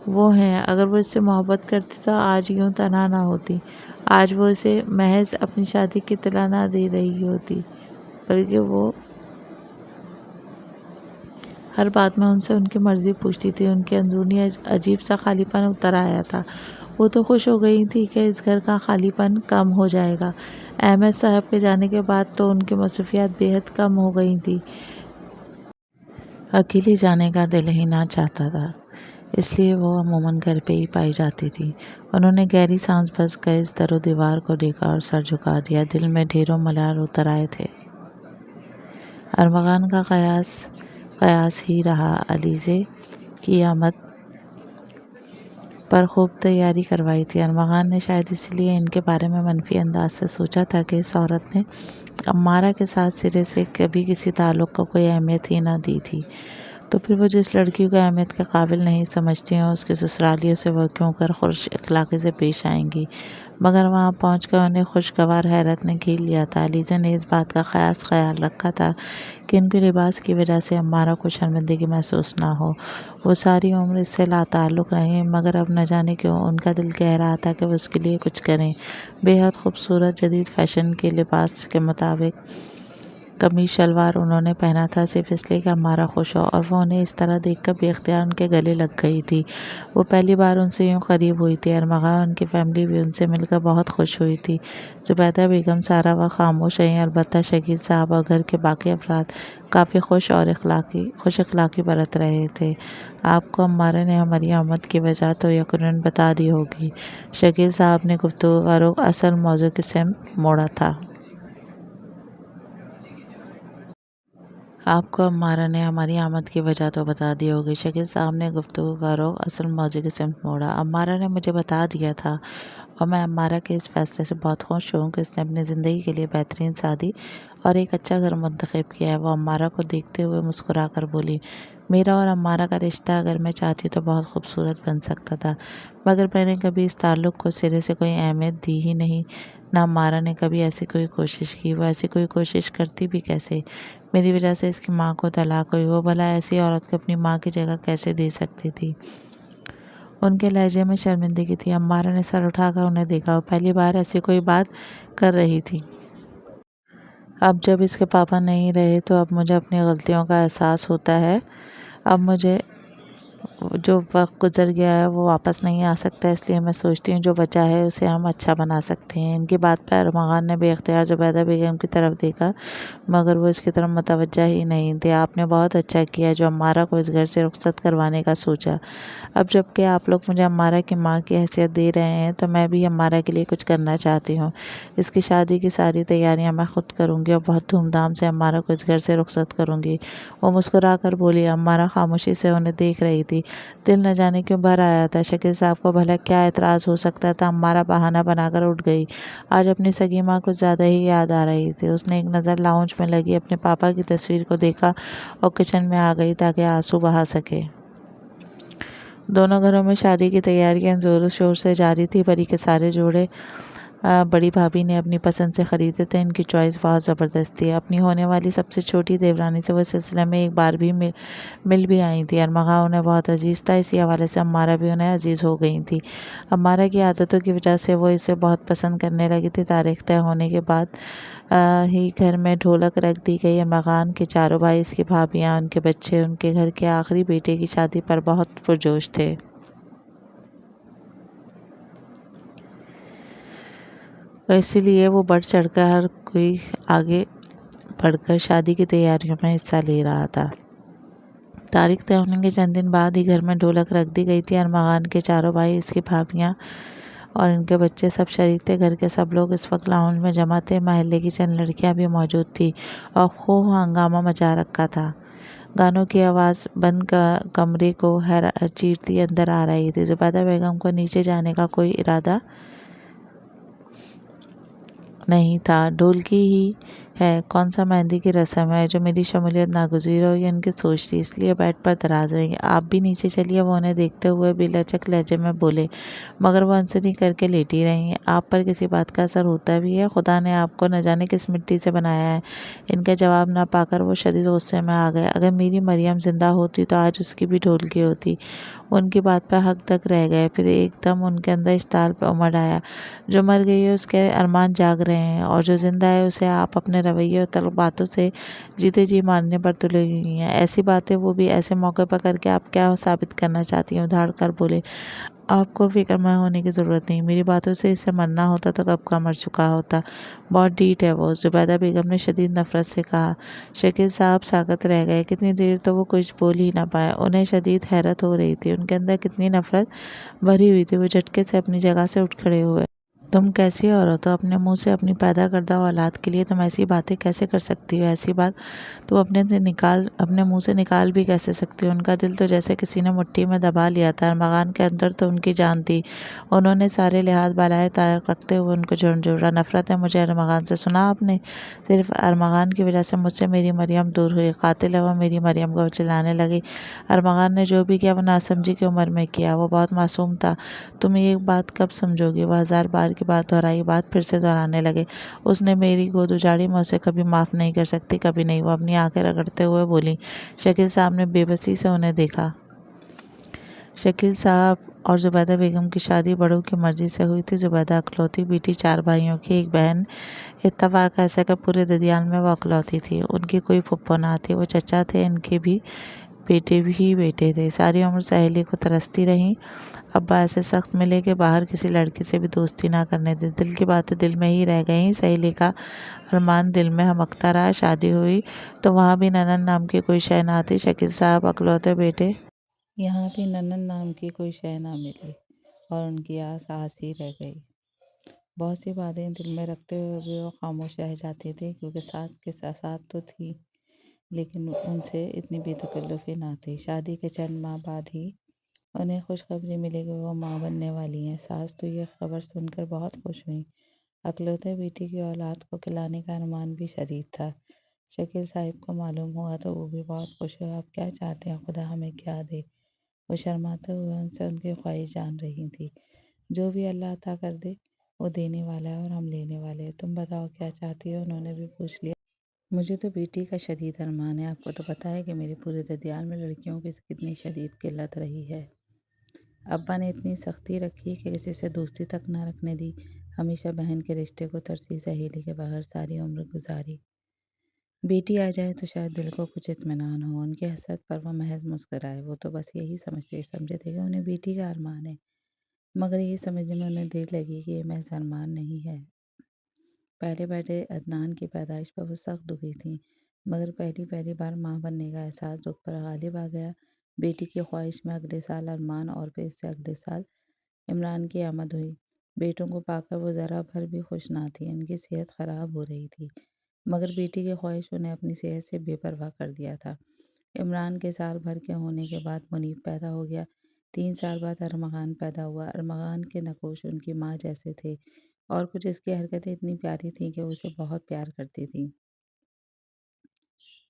[SPEAKER 1] وہ ہیں۔ اگر وہ اس سے محبت کرتی تو آج یوں تنہا نہ ہوتی۔ آج وہ اسے محض اپنی شادی کی اطلاع نہ دے رہی ہوتی، بلکہ وہ ہر بات میں ان سے ان کی مرضی پوچھتی تھی۔ ان کے اندرونی عجیب سا خالی پن اتر آیا تھا۔ وہ تو خوش ہو گئی تھی کہ اس گھر کا خالی پن کم ہو جائے گا۔ احمد صاحب کے جانے کے بعد تو ان کی مصروفیات بے حد کم ہو گئی تھیں۔ اکیلی جانے کا دل ہی نہ چاہتا تھا، اس لیے وہ عموماً گھر پہ ہی پائی جاتی تھی۔ انہوں نے گہری سانس بھر کر اس در و دیوار کو دیکھا اور سر جھکا دیا۔ دل میں ڈھیروں ملال اتر آئے تھے۔ ارمغان کا قیاس ہی رہا علیزے کی آمد پر خوب تیاری کروائی تھی۔ ارمغان نے شاید اس لیے ان کے بارے میں منفی انداز سے سوچا تھا کہ اس عورت نے امارا کے ساتھ سرے سے کبھی کسی تعلق کو کوئی اہمیت ہی نہ دی تھی، تو پھر وہ جس لڑکی کو اہمیت کے قابل نہیں سمجھتی ہیں، اس کے سسرالیوں سے وہ کیوں کر خوش اخلاقی سے پیش آئیں گی؟ مگر وہاں پہنچ کر انہیں خوشگوار حیرت نے گھیر لیا تھا۔ علیزہ نے اس بات کا خیال رکھا تھا کہ ان کے لباس کی وجہ سے امارا کو شرمندگی محسوس نہ ہو۔ وہ ساری عمر اس سے لاتعلق رہیں، مگر اب نہ جانے کیوں ان کا دل کہہ رہا تھا کہ وہ اس کے لیے کچھ کریں۔ بے حد خوبصورت جدید فیشن کے لباس کے مطابق قمیص شلوار انہوں نے پہنا تھا، صرف اس لیے کہ امارا خوش ہو، اور وہ انہیں اس طرح دیکھ کر بے اختیار ان کے گلے لگ گئی تھی۔ وہ پہلی بار ان سے یوں قریب ہوئی تھی۔ ارمغان اور ان کی فیملی بھی ان سے مل کر بہت خوش ہوئی تھی۔ زبیدہ بیگم سارا وقت خاموش رہیں، البتہ شکیل صاحب اور گھر کے باقی افراد کافی خوش اخلاقی برت رہے تھے۔ آپ کو امارا نے ہماری آمد کی وجہ تو یقیناً بتا دی ہوگی۔ شکیل صاحب نے گفتگو کا رخ اصل موضوع کی سمت موڑا تھا۔ آپ کو امارا نے ہماری آمد کی وجہ تو بتا دی ہوگی۔ شکیل صاحب نے گفتگو کا رخ اصل موضوع کی سمت موڑا۔ امارا نے مجھے بتا دیا تھا، اور میں امارا کے اس فیصلے سے بہت خوش ہوں کہ اس نے اپنی زندگی کے لیے بہترین شادی اور ایک اچھا گھر منتخب کیا ہے۔ وہ امارا کو دیکھتے ہوئے مسکرا کر بولی۔ میرا اور امارا کا رشتہ اگر میں چاہتی تو بہت خوبصورت بن سکتا تھا، مگر میں نے کبھی اس تعلق کو سرے سے کوئی اہمیت دی ہی نہیں۔ نہ امارا نے کبھی ایسی کوئی کوشش کی۔ وہ ایسی کوئی کوشش کرتی بھی کیسے؟ میری وجہ سے اس کی ماں کو طلاق ہوئی، وہ بھلا ایسی عورت کو اپنی ماں کی جگہ کیسے دے سکتی تھی؟ ان کے لہجے میں شرمندگی تھی۔ امارا نے سر اٹھا کر انہیں دیکھا۔ وہ پہلی بار ایسی کوئی بات کر رہی تھی۔ اب جب اس کے پاپا نہیں رہے تو اب مجھے اپنی غلطیوں کا احساس ہوتا ہے۔ اب مجھے جو وقت گزر گیا ہے وہ واپس نہیں آ سکتا، اس لیے میں سوچتی ہوں جو بچا ہے اسے ہم اچھا بنا سکتے ہیں۔ ان کی بات پر ارمغان نے بے اختیار زبیدہ بیگم کی طرف دیکھا، مگر وہ اس کی طرف متوجہ ہی نہیں تھی۔ آپ نے بہت اچھا کیا جو عمارہ کو اس گھر سے رخصت کروانے کا سوچا۔ اب جب کہ آپ لوگ مجھے عمارہ کی ماں کی حیثیت دے رہے ہیں تو میں بھی عمارہ کے لیے کچھ کرنا چاہتی ہوں۔ اس کی شادی کی ساری تیاریاں میں خود کروں گی اور بہت دھوم دھام سے عمارہ کو اس گھر سے رخصت کروں گی۔ وہ مسکرا کر بولی۔ عمارہ خاموشی سے انہیں دیکھ رہی تھی، دل نہ جانے کیوں بھر آیا تھا۔ شکیل صاحب کو بھلا کیا اعتراض ہو سکتا تھا؟ عمارہ بہانہ بنا کر اٹھ گئی۔ آج اپنی سگی ماں کچھ زیادہ ہی یاد آ رہی تھی۔ اس نے ایک نظر لاؤنج میں لگی اپنے پاپا کی تصویر کو دیکھا اور کچن میں آ گئی تاکہ آنسو بہا سکے۔ دونوں گھروں میں شادی کی تیاریاں زور و شور سے جاری تھی۔ پری کے سارے جوڑے بڑی بھابھی نے اپنی پسند سے خریدے تھے۔ ان کی چوائس بہت زبردست تھی۔ اپنی ہونے والی سب سے چھوٹی دیورانی سے وہ اس سلسلے میں ایک بار بھی مل بھی آئی تھی۔ ارمغان انہیں بہت عزیز تھا، اسی حوالے سے عمارہ بھی انہیں عزیز ہو گئی تھی۔ عمارہ کی عادتوں کی وجہ سے وہ اسے بہت پسند کرنے لگی تھی۔ تاریخ طے ہونے کے بعد ہی گھر میں ڈھولک رکھ دی گئی۔ ارمغان کے چاروں بھائی، اس کی بھابھیاں، ان کے بچے، ان کے گھر کے آخری بیٹے کی شادی پر بہت پرجوش تھے۔ اسی لیے وہ بڑھ چڑھ کر ہر کوئی آگے بڑھ کر شادی کی تیاریوں میں حصہ لے رہا تھا۔ تاریخ طے ہونے کے چند دن بعد ہی گھر میں ڈھولک رکھ دی گئی تھی۔ ارمغان کے چاروں بھائی، اس کی بھابھیاں اور ان کے بچے سب شریک تھے۔ گھر کے سب لوگ اس وقت لاؤنج میں جمع تھے۔ محلے کی چند لڑکیاں بھی موجود تھیں اور خوب ہنگامہ مچا رکھا تھا۔ گانوں کی آواز بند کمرے کو چیرتی اندر آ رہی تھی۔ زبیدہ بیگم کو نیچے جانے کا کوئی ارادہ نہیں تھا۔ ڈھولکی ہی ہے، کون سا مہندی کی رسم ہے جو میری شمولیت ناگزیر ہو، یہ ان کی سوچ تھی، اس لیے بیڈ پر دراز رہی۔ آپ بھی نیچے چلیے، وہ انہیں دیکھتے ہوئے بے لچک لہجے میں بولے، مگر وہ انسنی کر کے لیٹی رہیں۔ آپ پر کسی بات کا اثر ہوتا بھی ہے؟ خدا نے آپ کو نہ جانے کس مٹی سے بنایا ہے۔ ان کا جواب نہ پا کر وہ شدید غصے میں آ گئے۔ اگر میری مریم زندہ ہوتی تو آج اس کی بھی ڈھولکی ہوتی۔ وہ ان کی بات پر ہک دک رہ گئے، پھر ایک دم ان کے اندر اشتعال امڑ آیا۔ جو مر گئی ہے اس کے ارمان جاگ رہے ہیں اور جو زندہ ہے اسے آپ اپنے رویے اور تلخ باتوں سے جیتے جی مارنے پر تلے ہوئی ہیں۔ ایسی باتیں، وہ بھی ایسے موقع پر کر کے آپ کیا ثابت کرنا چاہتی ہیں؟ دھاڑ کر بولے۔ آپ کو فکر مند ہونے کی ضرورت نہیں، میری باتوں سے اسے مرنا ہوتا تو کب کا مر چکا ہوتا۔ بہت ڈھیٹ ہے وہ، زبیدہ بیگم نے شدید نفرت سے کہا۔ شکیل صاحب ساکت رہ گئے۔ کتنی دیر تو وہ کچھ بول ہی نہ پائے۔ انہیں شدید حیرت ہو رہی تھی، ان کے اندر کتنی نفرت بھری ہوئی تھی۔ وہ جھٹکے سے اپنی جگہ سے اٹھ کھڑے ہوئے۔ تم کیسی عورت ہو؟ اپنے منہ سے اپنی پیدا کردہ اولاد کے لیے تم ایسی باتیں کیسے کر سکتی ہو؟ ایسی بات تم اپنے منہ سے نکال بھی کیسے سکتی ہو؟ ان کا دل تو جیسے کسی نے مٹھی میں دبا لیا تھا۔ ارمغان کے اندر تو ان کی جان تھی۔ انہوں نے سارے لحاظ بالائے طاقت رکھتے ہوئے ان کو جھنجھوڑا۔ نفرت ہے مجھے ارمغان سے، سنا آپ نے؟ صرف ارمغان کی وجہ سے مجھ سے میری مریم دور ہوئی۔ قاتل ہے وہ میری مریم کو، چلانے لگی۔ ارمغان نے جو بھی کیا وہ ناسمجھی کی عمر میں کیا، وہ بہت معصوم تھا۔ تم ایک بات کب سمجھو گی؟ وہ ہزار بار کی بات دہرائی، بات پھر سے دہرانے لگے۔ اس نے میری گود اجاڑی، میں اسے کبھی معاف نہیں کر سکتی، کبھی نہیں۔ وہ اپنی آنکھیں رگڑتے ہوئے بولی۔ شکیل صاحب نے بے بسی سے انہیں دیکھا۔ شکیل صاحب اور زبیدہ بیگم کی شادی بڑوں کی مرضی سے ہوئی تھی۔ زبیدہ اکلوتی بیٹی، 4 بھائیوں کی ایک بہن۔ اتفاق ایسا کہ پورے ددیال میں وہ اکلوتی تھی۔ ان کی کوئی پھپھو نہ تھی۔ وہ چچا تھے، ان کے بھی بیٹے ہی بیٹے تھے۔ ساری عمر سہیلی کو ترستی رہیں۔ ابا ایسے سخت ملے کہ باہر کسی لڑکی سے بھی دوستی نہ کرنے دی۔ دل کی باتیں دل میں ہی رہ گئیں۔ سہیلی کا ارمان دل میں ہمکتا رہا۔ شادی ہوئی تو وہاں بھی ننند نام کی کوئی شے نہ تھی۔ شکیل صاحب اکلوتے بیٹے، یہاں بھی ننند نام کی کوئی شے نہ ملی اور ان کی آس آس ہی رہ گئی۔ بہت سی باتیں دل میں رکھتے ہوئے بھی وہ خاموش رہ جاتی تھی، کیونکہ ساس کے ساتھ تو تھی لیکن ان سے اتنی بے تکلفی نہ تھی۔ شادی کے چند ماہ بعد ہی انہیں خوشخبری ملی کہ وہ ماں بننے والی ہیں۔ ساس تو یہ خبر سن کر بہت خوش ہوئیں۔ اکلوتے بیٹی کی اولاد کو کھلانے کا ارمان بھی شدید تھا۔ شکیل صاحب کو معلوم ہوا تو وہ بھی بہت خوش ہوئے۔ آپ کیا چاہتے ہیں خدا ہمیں کیا دے؟ وہ شرماتے ہوئے ان سے ان کی خواہش جان رہی تھی۔ جو بھی اللہ عطا کر دے وہ دینے والا ہے اور ہم لینے والے ہیں۔ تم بتاؤ کیا چاہتی ہو؟ انہوں نے بھی پوچھ لیا۔ مجھے تو بیٹی کا شدید ارمان ہے۔ آپ کو تو پتہ ہے کہ میرے پورے ددیال میں لڑکیوں کی کتنی شدید قلت رہی ہے۔ ابا نے اتنی سختی رکھی کہ کسی سے دوستی تک نہ رکھنے دی۔ ہمیشہ بہن کے رشتے کو ترسی، سہیلی کے بغیر ساری عمر گزاری۔
[SPEAKER 2] بیٹی آ جائے تو شاید دل کو کچھ اطمینان ہو۔ ان کی حسرت پر وہ محض مسکرائے۔ وہ تو بس یہی سمجھے تھے کہ انہیں بیٹی کا ارمان ہے، مگر یہ سمجھنے میں انہیں دیر لگی کہ یہ محض ارمان نہیں ہے۔ پہلے بیٹے عدنان کی پیدائش پر وہ سخت دکھی تھیں، مگر پہلی بار ماں بننے کا احساس دکھ پر غالب آ گیا۔ بیٹی کی خواہش میں اگلے سال ارمان اور پھر اس سے اگلے سال عمران کی آمد ہوئی۔ بیٹوں کو پا کر وہ ذرا بھر بھی خوش نہ تھی۔ ان کی صحت خراب ہو رہی تھی، مگر بیٹی کی خواہش انہیں اپنی صحت سے بے پرواہ کر دیا تھا۔ عمران کے سال بھر کے ہونے کے بعد منیب پیدا ہو گیا۔ 3 سال بعد ارمغان پیدا ہوا۔ ارمغان کے نقوش ان کی ماں جیسے تھے، اور کچھ اس کی حرکتیں اتنی پیاری تھیں کہ وہ اسے بہت پیار کرتی تھی۔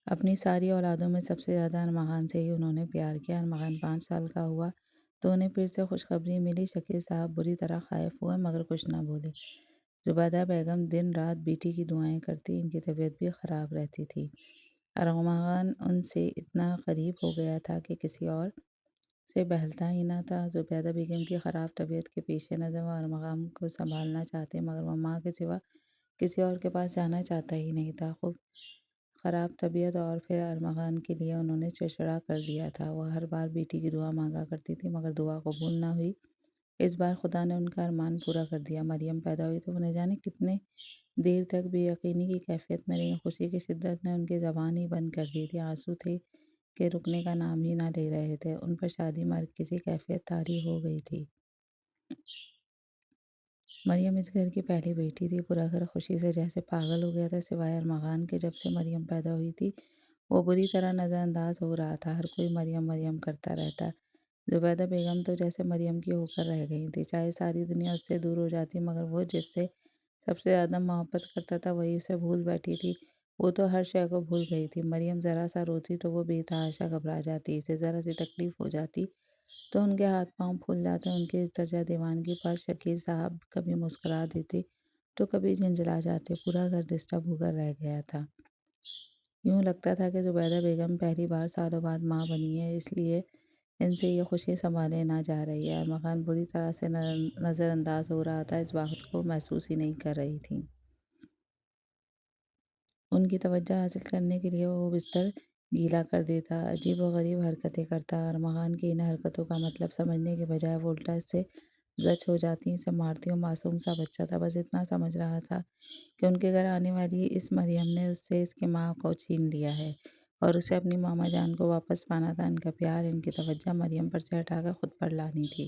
[SPEAKER 2] اپنی ساری اولادوں میں سب سے زیادہ ارمغان سے ہی انہوں نے پیار کیا۔ ارمغان 5 سال کا ہوا تو انہیں پھر سے خوشخبری ملی۔ شکیل صاحب بری طرح خائف ہوئے مگر کچھ نہ بولے۔ زبیدہ بیگم دن رات بیٹی کی دعائیں کرتی، ان کی طبیعت بھی خراب رہتی تھی۔ ارمغان ان سے اتنا قریب ہو گیا تھا کہ کسی اور سے بہلتا ہی نہ تھا۔ زبیدہ بیگم کی خراب طبیعت کے پیش نظر وہ ارمغان کو سنبھالنا چاہتے، مگر وہ ماں کے سوا کسی اور کے پاس جانا چاہتا ہی نہیں تھا۔ خوب خراب طبیعت اور پھر ارمغان کے لیے انہوں نے چڑچڑا کر دیا تھا۔ وہ ہر بار بیٹی کی دعا مانگا کرتی تھی، مگر دعا قبول نہ ہوئی۔ اس بار خدا نے ان کا ارمان پورا کر دیا۔ مریم پیدا ہوئی تو وہ نہ جانے کتنے دیر تک بے یقینی کی کیفیت میں رہی۔ خوشی کی شدت نے ان کی زبان ہی بند کر دی تھی۔ آنسو تھے کہ رکنے کا نام ہی نہ لے رہے تھے۔ ان پر شادی مرگ کسی کیفیت طاری ہو گئی تھی۔ مریم اس گھر کی پہلی بیٹی تھی۔ پورا گھر خوشی سے جیسے پاگل ہو گیا تھا، سوائے ارمغان کے۔ جب سے مریم پیدا ہوئی تھی وہ بری طرح نظر انداز ہو رہا تھا۔ ہر کوئی مریم مریم کرتا رہتا۔ زبیدہ بیگم تو جیسے مریم کی ہو کر رہ گئی تھی۔ چاہے ساری دنیا اس سے دور ہو جاتی، مگر وہ جس سے سب سے زیادہ محبت کرتا تھا وہی اسے بھول بیٹھی تھی۔ وہ تو ہر شے کو بھول گئی تھی۔ مریم ذرا سا روتی تو وہ بے تحاشا گھبرا جاتی۔ اسے ذرا سی تکلیف ہو جاتی تو ان کے ہاتھ پاؤں پھول جاتے۔ ان کی اس درجہ دیوانگی پر شکیل صاحب کبھی مسکرا دیتے تو کبھی جھنجھلا جاتے۔ پورا گھر ڈسٹرب ہو کر رہ گیا تھا۔ یوں لگتا تھا کہ زبیدہ بیگم پہلی بار سالوں بعد ماں بنی ہے، اس لیے ان سے یہ خوشی سنبھالے نہ جا رہی ہے۔ ارمغان بری طرح سے نظر انداز ہو رہا تھا۔ اس بات کو محسوس ہی نہیں کر رہی تھی۔ ان کی توجہ حاصل کرنے کے لیے وہ بستر گیلا کر دیتا، عجیب و غریب حرکتیں کرتا۔ ارمغان کی ان حرکتوں کا مطلب سمجھنے کے بجائے وہ الٹا اس سے زچ ہو جاتی، اسے مارتی۔ وہ معصوم سا بچہ تھا، بس اتنا سمجھ رہا تھا کہ ان کے گھر آنے والی اس مریم نے اس سے اس کی ماں کو چھین لیا ہے اور اسے اپنی ماما جان کو واپس پانا تھا۔ ان کا پیار، ان کی توجہ مریم پر سے ہٹا کر خود پر لانی تھی۔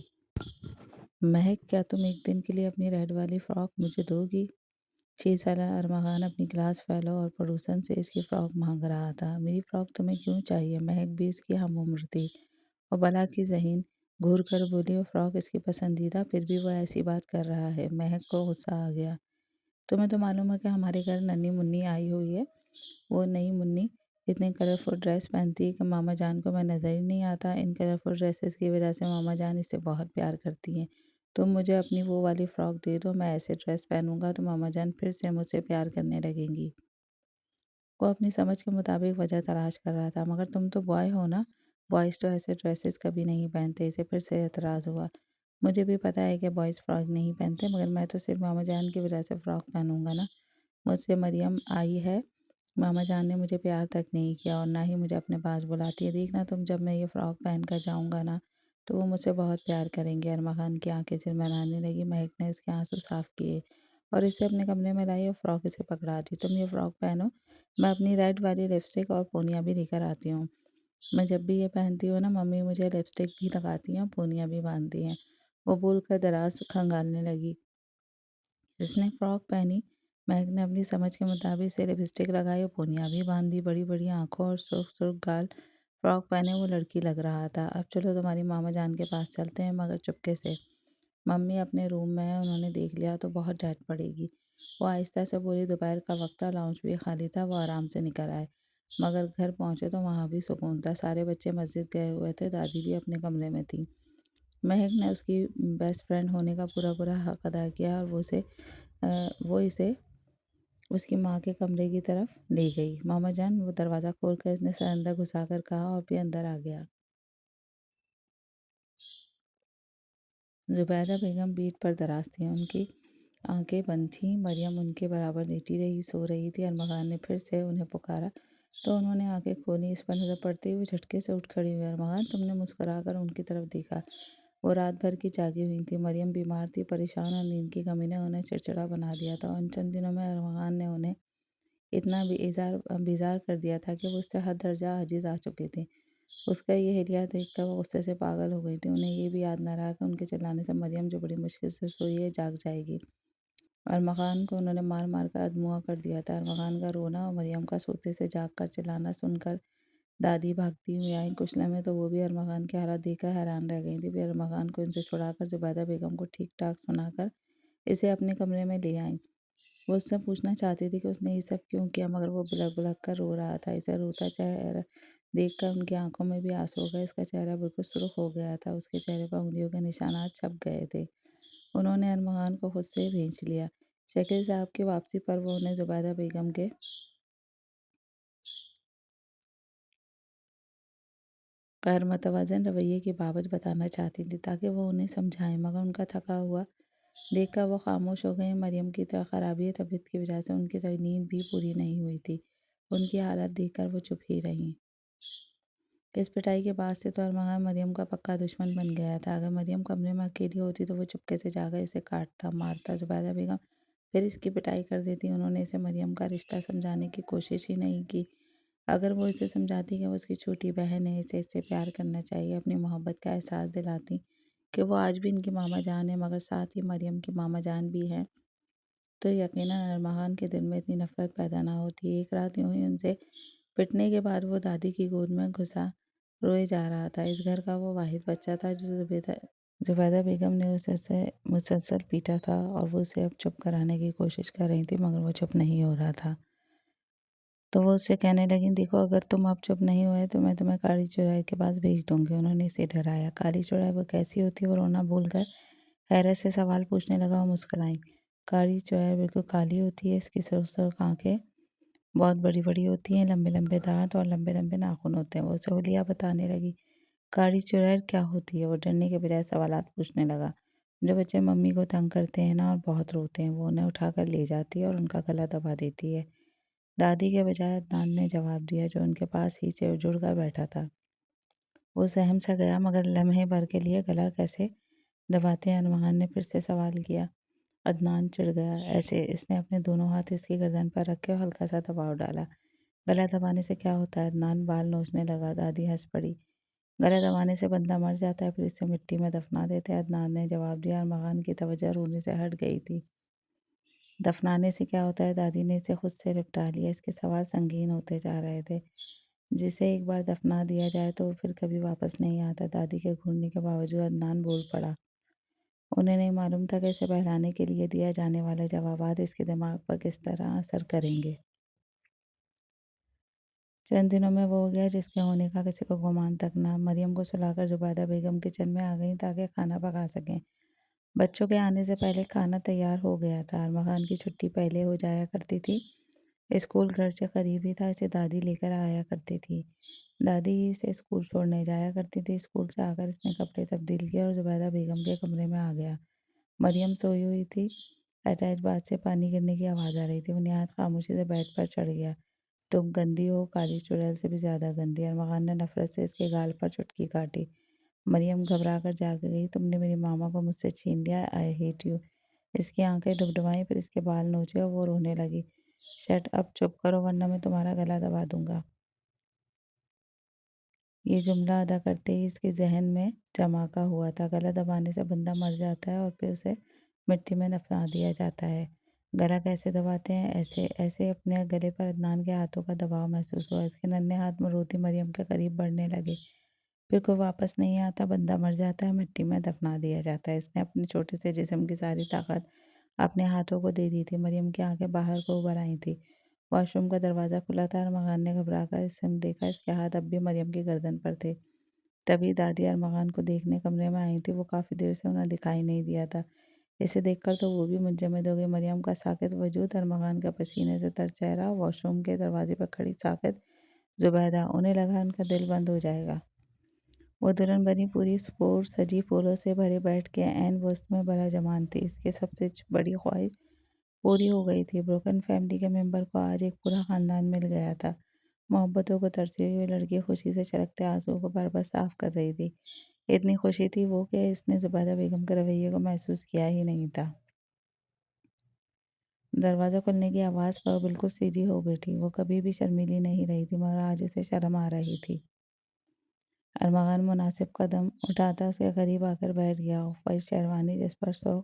[SPEAKER 2] مہک، کیا تم ایک دن کے لیے اپنی ریڈ والی فراک مجھے دو گی؟ 6 سالہ ارمغان اپنی کلاس فیلو اور پڑوسن سے اس کی فراک مانگ رہا تھا۔ میری فراک تمہیں کیوں چاہیے؟ مہک بھی اس کی ہم عمر تھی اور بلا کی ذہین گھور کر بولی، وہ فراک اس کی پسندیدہ، پھر بھی وہ ایسی بات کر رہا ہے۔ مہک کو غصہ آ گیا۔ تمہیں تو معلوم ہے کہ ہمارے گھر ننھی منی آئی ہوئی ہے۔ وہ نئی منی اتنے کلرفل ڈریس پہنتی ہے کہ ماما جان کو میں نظر ہی نہیں آتا۔ ان کلرفل ڈریسز کی وجہ سے ماما جان اس سے بہت پیار کرتی ہیں۔ تم مجھے اپنی وہ والی فراک دے دو، میں ایسے ڈریس پہنوں گا تو ماما جان پھر سے مجھ سے پیار کرنے لگیں گی۔ وہ اپنی سمجھ کے مطابق وجہ تلاش کر رہا تھا۔ مگر تم تو بوائے ہو نا، بوائز تو ایسے ڈریسز کبھی نہیں پہنتے۔ اسے پھر سے اعتراض ہوا۔ مجھے بھی پتہ ہے کہ بوائز فراک نہیں پہنتے، مگر میں تو صرف ماما جان کی وجہ سے فراک پہنوں گا نا۔ مجھ سے مریم آئی ہے، ماما جان نے مجھے پیار تک نہیں کیا اور نہ ہی مجھے اپنے پاس بلاتی ہے۔ دیکھنا تم، جب میں یہ فراک پہن کر جاؤں گا نا تو وہ مجھ سے بہت پیار کریں گے۔ ارمغان کی آنکھیں جھلملانے لگی۔ مہک نے اس کے آنسو صاف کیے اور اسے اپنے کمرے میں لائی اور فراک اسے پکڑا دی۔ تم یہ فراک پہنو، میں اپنی ریڈ والی لپسٹک اور پونیاں بھی لے کر آتی ہوں۔ میں جب بھی یہ پہنتی ہوں نا، ممی مجھے لپسٹک بھی لگاتی ہیں، پونیاں بھی باندھتی ہیں۔ وہ بول کر دراز کھنگالنے لگی۔ اس نے فراک پہنی۔ مہک نے اپنی سمجھ کے مطابق سے لپسٹک لگائی اور پونیاں بھی باندھی۔ بڑی بڑی آنکھوں اور سرخ سرخ گال فراک پہنے وہ لڑکی لگ رہا تھا۔ اب چلو تمہاری ماما جان کے پاس چلتے ہیں، مگر چپکے سے۔ ممی اپنے روم میں ہے، انہوں نے دیکھ لیا تو بہت ڈانٹ پڑے گی۔ وہ آہستہ سے بولی۔ دوپہر کا وقت تھا، لاؤنج بھی خالی تھا۔ وہ آرام سے نکل آئے، مگر گھر پہنچے تو وہاں بھی سکون تھا۔ سارے بچے مسجد گئے ہوئے تھے، دادی بھی اپنے کمرے میں تھی۔ مہک نے اس کی بیسٹ فرینڈ ہونے کا پورا پورا حق ادا کیا اور وہ اسے اس کی ماں کے کمرے کی طرف لے گئی۔ ماما جان، وہ دروازہ کھول کر اس نے سر اندر گھسا کر کہا اور پھر اندر آ گیا۔ زبیدہ بیگم بیڈ پر دراز تھیں۔ ان کی آنکھیں بند تھیں۔ مریم ان کے برابر لیٹی رہی، سو رہی تھی۔ ارمغان نے پھر سے انہیں پکارا تو انہوں نے آنکھیں کھولی۔ اس پر نظر پڑتے ہی وہ جھٹکے سے اٹھ کھڑی ہوئی۔ ارمغان، تم نے مسکرا کر ان کی طرف دیکھا۔ وہ رات بھر کی جاگی ہوئی تھیں۔ مریم بیمار تھی، پریشان، اور نیند کی کمی نے انہیں چڑچڑا بنا دیا تھا۔ ان چند دنوں میں ارمغان نے انہیں اتنا بیزار کر دیا تھا کہ وہ اس سے حد درجہ عاجز آ چکے تھے۔ اس کا یہ حلیہ دیکھ کر وہ غصے سے پاگل ہو گئی تھی۔ انہیں یہ بھی یاد نہ رہا کہ ان کے چلانے سے مریم، جو بڑی مشکل سے سوئی ہے، جاگ جائے گی۔ ارمغان کو انہوں نے مار مار کر ادموا کر دیا تھا۔ ارمغان کا رونا اور مریم کا سوتے سے جاگ کر چلانا سن کر دادی بھاگتی ہوئی آئیں۔ کچھ لمحے تو وہ بھی ارمغان کے حالات دیکھ کر حیران رہ گئی تھیں۔ پھر ارمغان کو ان سے چھڑا کر زبیدہ بیگم کو ٹھیک ٹھاک سنا کر اسے اپنے کمرے میں لے آئیں۔ وہ اس سے پوچھنا چاہتی تھی کہ اس نے یہ سب کیوں کیا، مگر وہ بلک بلک کر رو رہا تھا۔ اسے روتا چہرہ دیکھ کر ان کی آنکھوں میں بھی آنسو ہو گئے۔ اس کا چہرہ بالکل سرخ ہو گیا تھا، اس کے چہرے پر انگلیوں کے نشانات چھپ گئے تھے۔ انہوں نے ارمغان کو خود سے بھینچ لیا۔ شکیل صاحب کی واپسی پر وہ انہیں زبیدہ بیگم کے غیر متوازن رویے کی بابت بتانا چاہتی تھی تاکہ وہ انہیں سمجھائیں، مگر ان کا تھکا ہوا دیکھ کر وہ خاموش ہو گئیں۔ مریم کی خرابی طبیعت کی وجہ سے ان کی نیند بھی پوری نہیں ہوئی تھی۔ ان کی حالت دیکھ کر وہ چپ ہی رہیں۔ اس پٹائی کے بعد سے تو ارمغان مریم کا پکا دشمن بن گیا تھا۔ اگر مریم کمرے میں اکیلی ہوتی تو وہ چپکے سے جا کر اسے کاٹتا، مارتا۔ زبیدہ بیگم پھر اس کی پٹائی کر دیتی۔ انہوں نے اسے مریم کا رشتہ سمجھانے کی کوشش ہی نہیں کی۔ اگر وہ اسے سمجھاتی کہ وہ اس کی چھوٹی بہن ہے، اسے اس سے پیار کرنا چاہیے، اپنی محبت کا احساس دلاتی کہ وہ آج بھی ان کی ماما جان ہے، مگر ساتھ ہی مریم کی ماما جان بھی ہے، تو یقیناً ارمغان کے دل میں اتنی نفرت پیدا نہ ہوتی۔ ایک رات یوں ہی ان سے پٹنے کے بعد وہ دادی کی گود میں گھسا روئے جا رہا تھا۔ اس گھر کا وہ واحد بچہ تھا جو زبیدہ بیگم نے اسے مسلسل پیٹا تھا، اور وہ اسے اب چپ کرانے کی کوشش کر رہی تھی، مگر وہ چپ نہیں ہو رہا تھا۔ تو وہ اسے کہنے لگیں، دیکھو، اگر تم اب چپ نہیں ہوئے تو میں تمہیں کالی چڑیل کے پاس بھیج دوں گی۔ انہوں نے اسے ڈرایا۔ کالی چڑیل وہ کیسی ہوتی ہے؟ وہ رونا بھول کر حیرت سے سوال پوچھنے لگا اور مسکرائیں۔ کالی چڑیل بالکل کالی ہوتی ہے، اس کی سرخ سرخ آنکھیں بہت بڑی بڑی ہوتی ہیں، لمبے لمبے دانت اور لمبے لمبے ناخن ہوتے ہیں۔ وہ اسے حلیہ بتانے لگی۔ کالی چڑیل کیا ہوتی ہے؟ وہ ڈرنے کے بجائے سوالات پوچھنے لگا۔ جو بچے ممی کو تنگ کرتے ہیں نا اور بہت روتے ہیں، وہ انہیں اٹھا کر لے جاتی ہے اور ان کا گلا دبا دیتی ہے۔ دادی کے بجائے عدنان نے جواب دیا، جو ان کے پاس ہی سے جڑ کر بیٹھا تھا۔ وہ سہم سا گیا، مگر لمحے بھر کے لیے گلا کیسے دباتے ہیں؟ ارمغان نے پھر سے سوال کیا۔ عدنان چڑ گیا۔ ایسے اس نے اپنے دونوں ہاتھ اس کی گردن پر رکھے اور ہلکا سا دباؤ ڈالا۔ گلا دبانے سے کیا ہوتا ہے؟ عدنان بال نوچنے لگا۔ دادی ہنس پڑی۔ گلا دبانے سے بندہ مر جاتا ہے، پھر اسے مٹی میں دفنا دیتے ہیں، عدنان نے جواب دیا۔ ارمغان کی توجہ رونے سے ہٹ گئی تھی۔ دفنانے سے کیا ہوتا ہے؟ دادی نے اسے خود سے لپٹا لیا۔ اس کے سوال سنگین ہوتے جا رہے تھے۔ جسے ایک بار دفنا دیا جائے تو وہ پھر کبھی واپس نہیں آتا۔ دادی کے گھورنے کے باوجود عدنان بول پڑا۔ انہیں نہیں معلوم تھا کہ اسے بہلانے کے لیے دیا جانے والا جوابات اس کے دماغ پر کس طرح اثر کریں گے۔ چند دنوں میں وہ ہو گیا جس کے ہونے کا کسی کو گمان تک نہ۔ مریم کو سلا کر زبیدہ بیگم کچن میں آ گئیں تاکہ کھانا پکا سکیں۔ بچوں کے آنے سے پہلے کھانا تیار ہو گیا تھا۔ ارمغان کی چھٹی پہلے ہو جایا کرتی تھی۔ اسکول گھر سے قریب ہی تھا، اسے دادی لے کر آیا کرتی تھی۔ دادی ہی اسے اسکول چھوڑنے جایا کرتی تھی۔ اسکول سے آ کر اس نے کپڑے تبدیل کیے اور زبیدہ بیگم کے کمرے میں آ گیا۔ مریم سوئی ہوئی تھی۔ اٹیچ باتھ سے پانی گرنے کی آواز آ رہی تھی۔ وہ نہایت خاموشی سے بیڈ پر چڑھ گیا۔ تم گندی ہو، کالی چڑیل سے بھی زیادہ گندی۔ ارمغان نے نفرت سے اس کے گال پر چٹکی کاٹی۔ مریم گھبرا کر جاگ گئی۔ تم نے میری ماما کو مجھ سے چھین لیا، آئی ہیٹ یو۔ اس کی آنکھیں ڈبڈبائیں، پھر اس کے بال نوچے اور وہ رونے لگی۔ شٹ اپ، چپ کرو ورنہ میں تمہارا گلا دبا دوں گا۔ یہ جملہ ادا کرتے ہی اس کے ذہن میں جماکا ہوا تھا۔ گلا دبانے سے بندہ مر جاتا ہے اور پھر اسے مٹی میں دفنا دیا جاتا ہے۔ گلا کیسے دباتے ہیں؟ ایسے ایسے اپنے گلے پر عدنان کے ہاتھوں کا دباؤ محسوس ہوا۔ اس کے ننھے ہاتھ میں روتی مریم کے قریب بڑھنے لگے۔ پھر کوئی واپس نہیں آتا، بندہ مر جاتا ہے، مٹی میں دفنا دیا جاتا ہے۔ اس نے اپنے چھوٹے سے جسم کی ساری طاقت اپنے ہاتھوں کو دے دی تھی۔ مریم کی آنکھیں باہر کو ابھر آئی تھیں۔ واش روم کا دروازہ کھلا تھا۔ ارمغان نے گھبرا کر اس سے دیکھا، اس کے ہاتھ اب بھی مریم کی گردن پر تھے۔ تبھی دادی ارمغان کو دیکھنے کمرے میں آئی تھی۔ وہ کافی دیر سے انہیں دکھائی نہیں دیا تھا۔ اسے دیکھ کر تو وہ بھی منجمد ہو گئی۔ مریم کا ساکت وجود، ارمغان کا پسینے سے تر چہرہ، واش روم کے دروازے پر کھڑی ساکت زبیدہ، انہیں لگا ان کا دل بند ہو جائے گا۔ وہ دلہن بنی، پوری سپور سجی، پھولوں سے بھرے بیٹھ کے عین وسط میں برا جمان تھی۔ اس کی سب سے بڑی خواہش پوری ہو گئی تھی۔ بروکن فیملی کے ممبر کو آج ایک پورا خاندان مل گیا تھا۔ محبتوں کو ترسی ہوئی وہ لڑکی خوشی سے چھلکتے آنسوؤں کو بار بار صاف کر رہی تھی۔ اتنی خوشی تھی وہ کہ اس نے زبیدہ بیگم کے رویے کو محسوس کیا ہی نہیں تھا۔ دروازہ کھلنے کی آواز پر وہ بالکل سیدھی ہو بیٹھی۔ وہ کبھی بھی شرمیلی نہیں رہی تھی، مگر آج اسے شرم آ رہی تھی۔ ارمغان مناسب قدم اٹھاتا اس کے قریب آ کر بیٹھ گیا۔ آف وائٹ شیروانی جس پر سرخ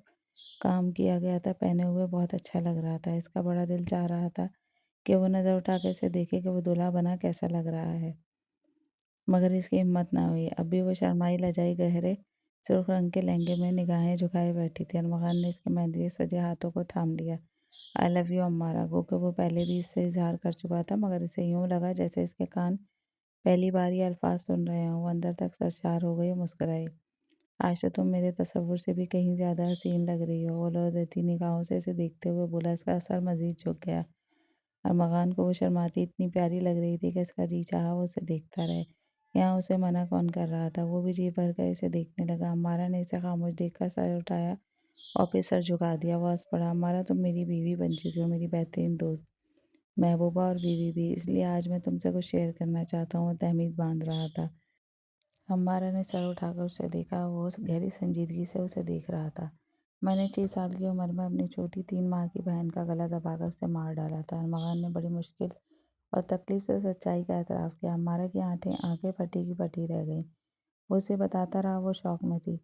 [SPEAKER 2] کام کیا گیا تھا پہنے ہوئے بہت اچھا لگ رہا تھا۔ اس کا بڑا دل چاہ رہا تھا کہ وہ نظر اٹھا کے اسے دیکھے کہ وہ دلہا بنا کیسا لگ رہا ہے، مگر اس کی ہمت نہ ہوئی۔ اب بھی وہ شرمائی لجائی گہرے سرخ رنگ کے لہنگے میں نگاہیں جھکائے بیٹھی تھی۔ ارمغان نے اس کے مہندی سے سجے ہاتھوں کو تھام لیا۔ آئی لو یو امارا، گو کہ وہ پہلے بھی اس سے اظہار کر چکا تھا، مگر اسے یوں لگا جیسے اس کے کان پہلی بار یہ الفاظ سن رہے ہوں۔ وہ اندر تک سرشار ہو گئی اور مسکرائی۔ آج تو تم میرے تصور سے بھی کہیں زیادہ حسین لگ رہی ہو، وہ لو دیتی نگاہوں سے اسے دیکھتے ہوئے بولا۔ اس کا اثر مزید جھک گیا۔ ارمغان کو وہ شرماتی اتنی پیاری لگ رہی تھی کہ اس کا جی چاہا وہ اسے دیکھتا رہے۔ یہاں اسے منع کون کر رہا تھا؟ وہ بھی جی بھر کر اسے دیکھنے لگا۔ امارا نے اسے خاموش دیکھ کر سر اٹھایا اور پھر سر جھکا دیا۔ وہ ہنس پڑا۔ امارا، تم میری بیوی بن چکی ہو، میری بہترین دوست، محبوبہ اور بیوی بھی، اس لیے آج میں تم سے کچھ شیئر کرنا چاہتا ہوں۔ وہ تہمید باندھ رہا تھا۔ امارا نے سر اٹھا کر اسے دیکھا۔ وہ گہری سنجیدگی سے اسے دیکھ رہا تھا۔ میں نے 6 سال کی عمر میں اپنی چھوٹی 3 ماہ کی بہن کا گلا دبا کر اسے مار ڈالا تھا۔ ارمغان نے بڑی مشکل اور تکلیف سے سچائی کا اعتراف کیا۔ امارا کی آنکھیں پھٹی کی پھٹی رہ گئیں۔ وہ اسے بتاتا رہا۔ وہ شوق میں تھی۔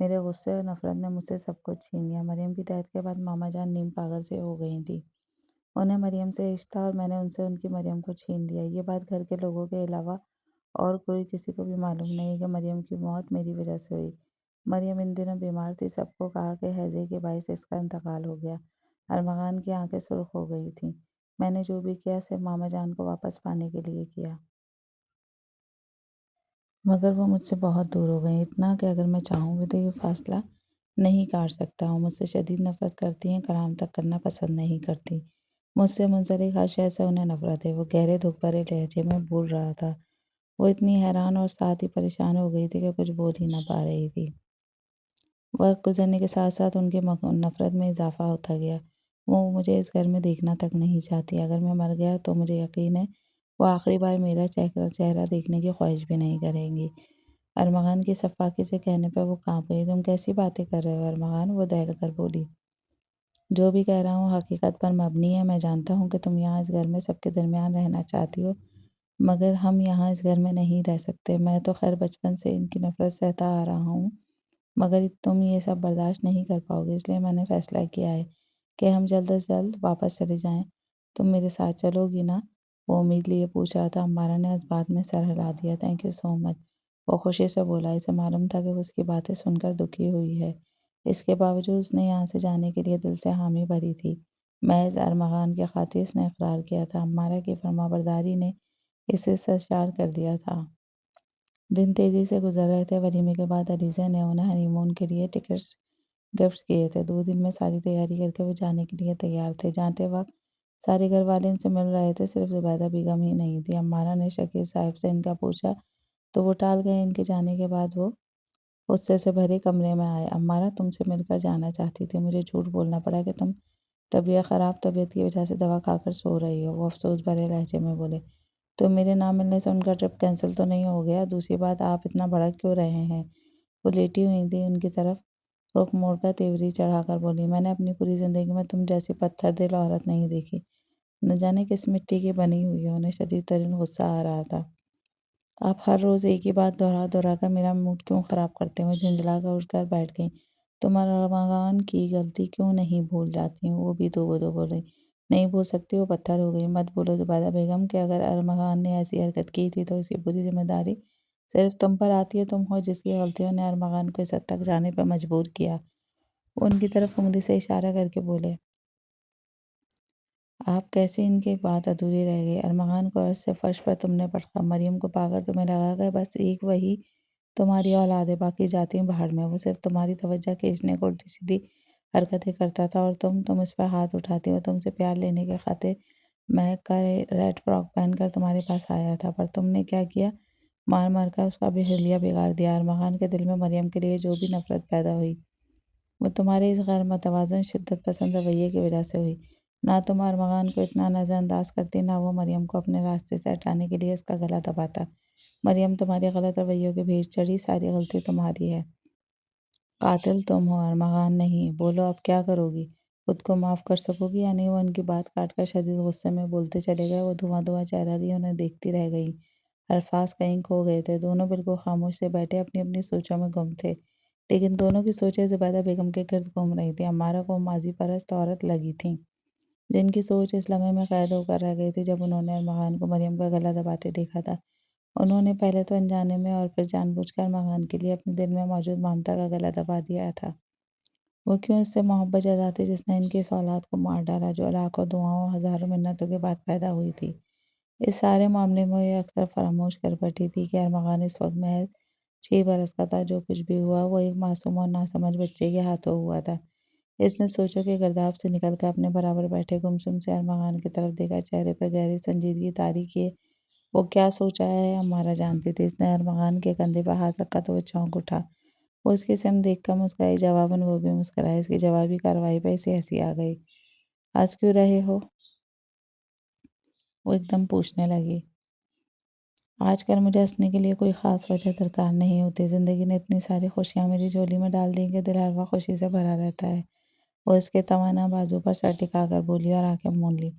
[SPEAKER 2] میرے غصے اور نفرت نے مجھ سے سب کچھ چھین لیا۔ مریم کی ڈیتھ کے بعد ماما جان نیم پاگل سے ہو گئی تھیں۔ انہیں مریم سے عشق تھا اور میں نے ان سے ان کی مریم کو چھین لیا۔ یہ بات گھر کے لوگوں کے علاوہ اور کوئی کسی کو بھی معلوم نہیں کہ مریم کی موت میری وجہ سے ہوئی۔ مریم ان دنوں بیمار تھی۔ سب کو کہا کہ ہیضے کے باعث اس کا انتقال ہو گیا۔ ارمغان کی آنکھیں سرخ ہو گئی تھیں۔ میں نے جو بھی کیا صرف ماما جان کو واپس پانے کے لیے کیا، مگر وہ مجھ سے بہت دور ہو گئیں، اتنا کہ اگر میں چاہوں بھی تو یہ فاصلہ نہیں کاٹ سکتا ہوں۔ مجھ سے شدید نفرت کرتی ہیں، کلام تک کرنا پسند نہیں کرتی۔ مجھ سے منسلک ہر شے سے انہیں نفرت ہے۔ وہ گہرے دکھ بھرے لہجے میں بول رہا تھا۔ وہ اتنی حیران اور ساتھ ہی پریشان ہو گئی تھی کہ کچھ بول ہی نہ پا رہی تھی۔ وقت گزرنے کے ساتھ ساتھ ان کی نفرت میں اضافہ ہوتا گیا۔ وہ مجھے اس گھر میں دیکھنا تک نہیں چاہتی۔ اگر میں مر گیا تو مجھے یقین ہے وہ آخری بار میرا چہرہ دیکھنے کی خواہش بھی نہیں کریں گی۔ ارمغان کی سفاکی سے کہنے پر وہ کانپ گئی۔ تم کیسی باتیں کر رہے ہو ارمغان؟ وہ دہل کر بولی۔ جو بھی کہہ رہا ہوں حقیقت پر مبنی ہے۔ میں جانتا ہوں کہ تم یہاں اس گھر میں سب کے درمیان رہنا چاہتی ہو، مگر ہم یہاں اس گھر میں نہیں رہ سکتے۔ میں تو خیر بچپن سے ان کی نفرت سہتا آ رہا ہوں، مگر تم یہ سب برداشت نہیں کر پاؤ گے، اس لیے میں نے فیصلہ کیا ہے کہ ہم جلد از جلد واپس چلے جائیں۔ تم میرے ساتھ چلو گی نا؟ وہ امید لیے پوچھ رہا تھا۔ امارا نے اس بات میں سر ہلا دیا۔ تھینک یو سو مچ، وہ خوشی سے بولا۔ اسے معلوم تھا کہ وہ اس کی باتیں سن کر دکھی ہوئی ہے۔ اس کے باوجود اس نے یہاں سے جانے کے لیے دل سے حامی بھری تھی۔ محض ارمغان کی خاطر اس نے اقرار کیا تھا۔ امارا کی فرمانبرداری نے اسے سرشار کر دیا تھا۔ دن تیزی سے گزر رہے تھے۔ ولیمے کے بعد علیزہ نے انہیں ہنی مون کے لیے ٹکٹس گفٹ کیے تھے۔ 2 دن میں ساری تیاری کر کے وہ جانے کے لیے تیار تھے۔ جاتے وقت سارے گھر والے ان سے مل رہے تھے، صرف زبیدہ بیگم ہی نہیں تھی۔ امارا نے شکیل صاحب سے ان کا پوچھا تو وہ ٹال گئے۔ ان کے جانے کے بعد وہ غصے سے بھرے کمرے میں آئے۔ امارا تم سے مل کر جانا چاہتی تھی، مجھے جھوٹ بولنا پڑا کہ تم خراب طبیعت کی وجہ سے دوا کھا کر سو رہی ہو، وہ افسوس بھرے لہجے میں بولے۔ تو میرے نہ ملنے سے ان کا ٹرپ کینسل تو نہیں ہو گیا؟ دوسری بات آپ اتنا بھڑک کیوں رہے ہیں؟ وہ لیٹی ہوئی تھی، ان کی طرف رخ موڑ کر تیوری چڑھا کر بولی۔ میں نے اپنی پوری زندگی میں تم جیسی پتھر دل عورت نہیں دیکھی، نہ جانے کس مٹی کی بنی ہوئی ہے۔ انہیں شدید ترین غصہ آ رہا تھا۔ آپ ہر روز ایک ہی بات دہرا دہرا کر میرا موڈ کیوں خراب کرتے ہیں؟ وہ جھنجھلا کر اٹھ کر بیٹھ گئی۔ تم ارمغان کی غلطی کیوں نہیں بھول جاتی؟ وہ بھی دو بدو بول رہی۔ نہیں بھول سکتی، وہ پتھر ہو گئی۔ مت بولو زبیدہ بیگم کہ اگر ارمغان نے ایسی حرکت کی تھی تو اس کی پوری ذمہ داری صرف تم پر آتی ہے۔ تم ہو جس کی غلطیوں نے ارمغان کو اس حد تک جانے پر مجبور کیا۔ وہ ان کی طرف انگلی سے اشارہ کر کے بولے۔ آپ کیسے؟ ان کی بات ادھوری رہ گئی۔ ارمغان کو عرض سے فرش پر تم نے پٹخا۔ مریم کو پا کر تمہیں لگا کہ بس ایک وہی تمہاری اولاد ہے، باقی جاتی ہیں بھاڑ میں۔ وہ صرف تمہاری توجہ کھینچنے کو الٹی سیدھی حرکتیں کرتا تھا اور تم اس پر ہاتھ اٹھاتی۔ وہ تم سے پیار لینے کے خاطر مہک کا ریڈ فراک پہن کر تمہارے پاس آیا تھا، پر تم نے کیا کیا؟ مار مار کر اس کا بھی حلیہ بگاڑ دیا۔ ارمغان کے دل میں مریم کے لیے جو بھی نفرت پیدا ہوئی وہ تمہارے اس غیر متوازن شدت پسند رویے کی وجہ سے ہوئی۔ نہ تم ارمغان کو اتنا نظر انداز کرتی، نہ وہ مریم کو اپنے راستے سے ہٹانے کے لیے اس کا گلا دباتا۔ مریم تمہارے غلط رویوں کی بھیڑ چڑھی، ساری غلطی تمہاری ہے۔ قاتل تم ہو، ارمغان نہیں۔ بولو اب کیا کرو گی؟ خود کو معاف کر سکو گی یا نہیں؟ وہ ان کی بات کاٹ کر شدید غصے میں بولتے چلے گئے۔ وہ دھواں دھواں چہرہ لیے انہیں دیکھتی رہ گئیں۔ الفاظ کہیں کھو گئے تھے۔ دونوں بالکل خاموش سے بیٹھے اپنی اپنی سوچوں میں گم تھے، لیکن دونوں کی سوچیں زبیدہ بیگم کے گرد گھوم رہی تھیں۔ عمارہ کو ماضی پرست عورت لگی تھیں، جن کی سوچ اس لمحے میں قید ہو کر رہ گئی تھی جب انہوں نے ارمغان کو مریم کا گلا دباتے دیکھا تھا۔ انہوں نے پہلے تو انجانے میں اور پھر جان بوجھ کر ارمغان کے لیے اپنے دل میں موجود ممتا کا گلا دبا دیا تھا۔ وہ کیوں اس سے محبت جتاتے جس نے ان کی اس اولاد کو مار ڈالا، جو لاکھوں دعاؤں ہزاروں منتوں کے بعد پیدا ہوئی تھی۔ اس سارے معاملے میں وہ یہ اکثر فراموش کر بیٹھی تھی کہ ارمغان اس وقت محض 6 برس کا تھا۔ جو کچھ بھی ہوا وہ ایک معصوم اور ناسمجھ بچے کے ہاتھوں ہوا تھا۔ اس نے سوچوں کے گرداب سے نکل کر اپنے برابر بیٹھے گمسم سے ارمغان کی طرف دیکھا۔ چہرے پر گہری سنجیدگی طاری کیے وہ کیا سوچ آیا ہے عمارہ جانتی تھی۔ اس نے ارمغان کے کندھے پر ہاتھ رکھا تو وہ چونک اٹھا۔ وہ اس کی سمت دیکھ کر مسکرائی، جواباً وہ بھی مسکرایا۔ اس کی جوابی کارروائی پر اسے ہنسی آ گئی۔ ہنس کیوں رہے ہو؟ وہ ایک دم پوچھنے لگی۔ آج کل مجھے ہنسنے کے لیے کوئی خاص وجہ درکار نہیں ہوتی۔ زندگی نے اتنی ساری خوشیاں میری جھولی میں ڈال دی کہ دل ہر وقت خوشی سے بھرا رہتا ہے۔ وہ اس کے توانا بازو پر سر ٹکا کر بولی اور آنکھیں مون لی۔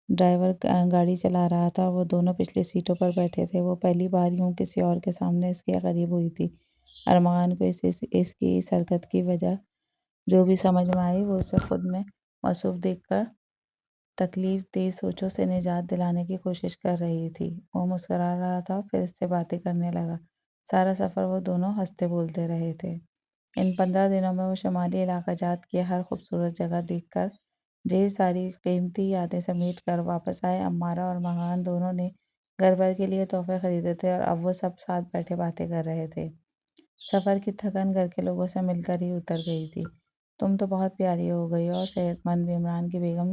[SPEAKER 2] ڈرائیور گاڑی چلا رہا تھا اور وہ دونوں پچھلی سیٹوں پر بیٹھے تھے۔ وہ پہلی بار یوں کسی اور کے سامنے اس کے قریب ہوئی تھی۔ ارمغان کو اس کی اس حرکت کی وجہ جو بھی سمجھ میں آئی، وہ اسے خود میں مصروف دیکھ کر تکلیف دہ سوچوں سے نجات دلانے کی کوشش کر رہی تھی۔ وہ مسکرا رہا تھا، پھر اس سے باتیں کرنے لگا۔ سارا سفر وہ دونوں ہنستے بولتے رہے تھے۔ ان 15 دنوں میں وہ شمالی علاقہ جات کی ہر خوبصورت جگہ دیکھ کر ڈھیر ساری قیمتی یادیں سمیٹ کر واپس آئے۔ عمارہ اور ارمغان دونوں نے گھر بھر کے لیے تحفے خریدے تھے اور اب وہ سب ساتھ بیٹھے باتیں کر رہے تھے۔ سفر کی تھکن گھر کے لوگوں سے مل کر ہی اتر گئی تھی۔ تم تو بہت پیاری ہو گئی ہو۔ اور صحت مند عمران کی بیگم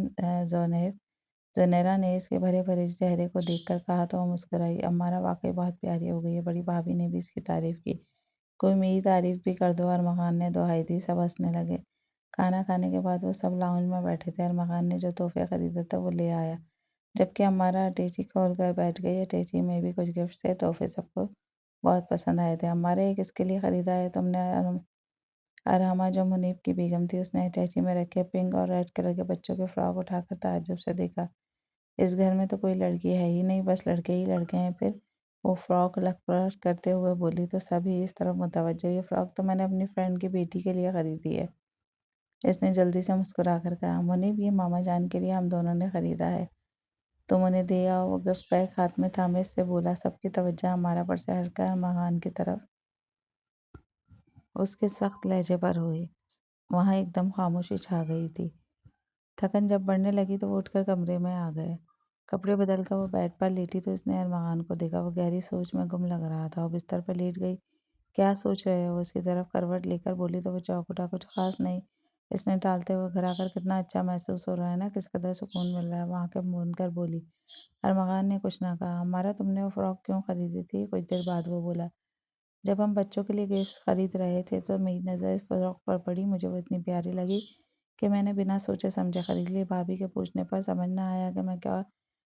[SPEAKER 2] زنیرہ نے اس کے بھرے بھرے چہرے کو دیکھ کر کہا تو وہ مسکرائی۔ عمارہ واقعی بہت پیاری ہو گئی ہے۔ بڑی بھابھی نے بھی اس کی تعریف کی۔ کوئی میری تعریف بھی کر دو، ارمغان نے دہائی دی۔ سب ہنسنے لگے۔ کھانا کھانے کے بعد وہ سب لاؤنج میں بیٹھے تھے۔ ارمغان نے جو تحفے خریدا تھا وہ لے آیا، جبکہ عمارہ اٹیچی کھول کر بیٹھ گئی۔ اٹیچی میں بھی کچھ گفٹس تھے۔ تحفے سب کو بہت پسند آئے تھے۔ عمارہ یہ کس کے لیے خریدا ہے تم نے؟ ارحمہ جو منیب کی بیگم تھی، اس نے اٹیچی میں رکھے پنک اور ریڈ کلر کے بچوں کے فراک اٹھا کر تعجب سے دیکھا۔ اس گھر میں تو کوئی لڑکی ہے ہی نہیں، بس لڑکے ہی لڑکے ہیں۔ پھر وہ فراک لپک کرتے ہوئے بولی تو سب ہی اس طرف متوجہ۔ یہ فراک تو میں نے اپنی فرینڈ کی بیٹی کے لیے خریدی ہے، اس نے جلدی سے مسکرا کر کہا۔ منیب، یہ ماما جان کے لیے ہم دونوں نے خریدا ہے، تم انہیں دے آؤ۔ وہ گفٹ پیک ہاتھ میں تھامے اس سے بولا۔ سب کی توجہ عمارہ پر سے ہٹ کر ارمغان کی طرف اس کے سخت لہجے پر ہوئی۔ وہاں ایک دم خاموشی چھا گئی تھی۔ تھکن جب بڑھنے لگی تو وہ اٹھ کر کمرے میں آ گئے۔ کپڑے بدل کر وہ بیڈ پر لیٹی تو اس نے ارمغان کو دیکھا۔ وہ گہری سوچ میں گم لگ رہا تھا۔ وہ بستر پر لیٹ گئی۔ کیا سوچ رہے ہو؟ اس کی طرف کروٹ لے کر بولی تو وہ چونک اٹھا۔ کچھ خاص نہیں، اس نے ٹالتے ہوئے گھر آ کر کتنا اچھا محسوس ہو رہا ہے نا، کس قدر سکون مل رہا ہے۔ وہ آنکھیں موند کر بولی۔ ارمغان نے کچھ نہ کہا۔ ہمارا تم نے وہ فراک کیوں خریدی تھی؟ کچھ دیر بعد وہ بولا۔ جب ہم بچوں کے لیے گفٹس خرید رہے تھے تو میری نظر اس فراک پر پڑی۔ مجھے وہ اتنی پیاری لگی کہ میں نے بنا سوچے سمجھے خرید لی۔ بھابھی کے پوچھنے پر سمجھ نہ آیا کہ میں کیا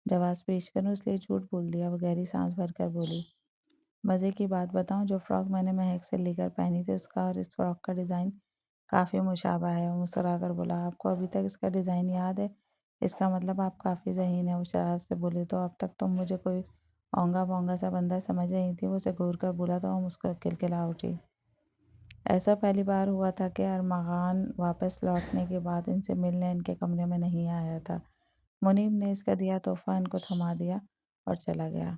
[SPEAKER 2] جواز پیش کروں، اس لیے جھوٹ بول دیا۔ وہ گہری سانس بھر کر بولی۔ مزے کی بات بتاؤں، جو فراک میں نے مہک سے لے کر پہنی تھی، اس کا اور اس فراک کا ڈیزائن کافی مشابہ ہے۔ وہ مسکرا کر بولا۔ آپ کو ابھی تک اس کا ڈیزائن یاد ہے؟ اس کا مطلب آپ کافی ذہین ہیں۔ وہ شرارت سے بولی۔ تو اب تک تم مجھے کوئی اونگا بونگا سا بندہ سمجھ رہی تھی؟ وہ اسے گھور کر بولا تو وہ مسکر کلکلا اٹھی۔ ایسا پہلی بار ہوا تھا کہ ارمغان واپس لوٹنے کے بعد ان سے ملنے ان کے کمرے میں نہیں آیا تھا۔ منیب نے اس کا دیا تحفہ ان کو تھما دیا اور چلا گیا۔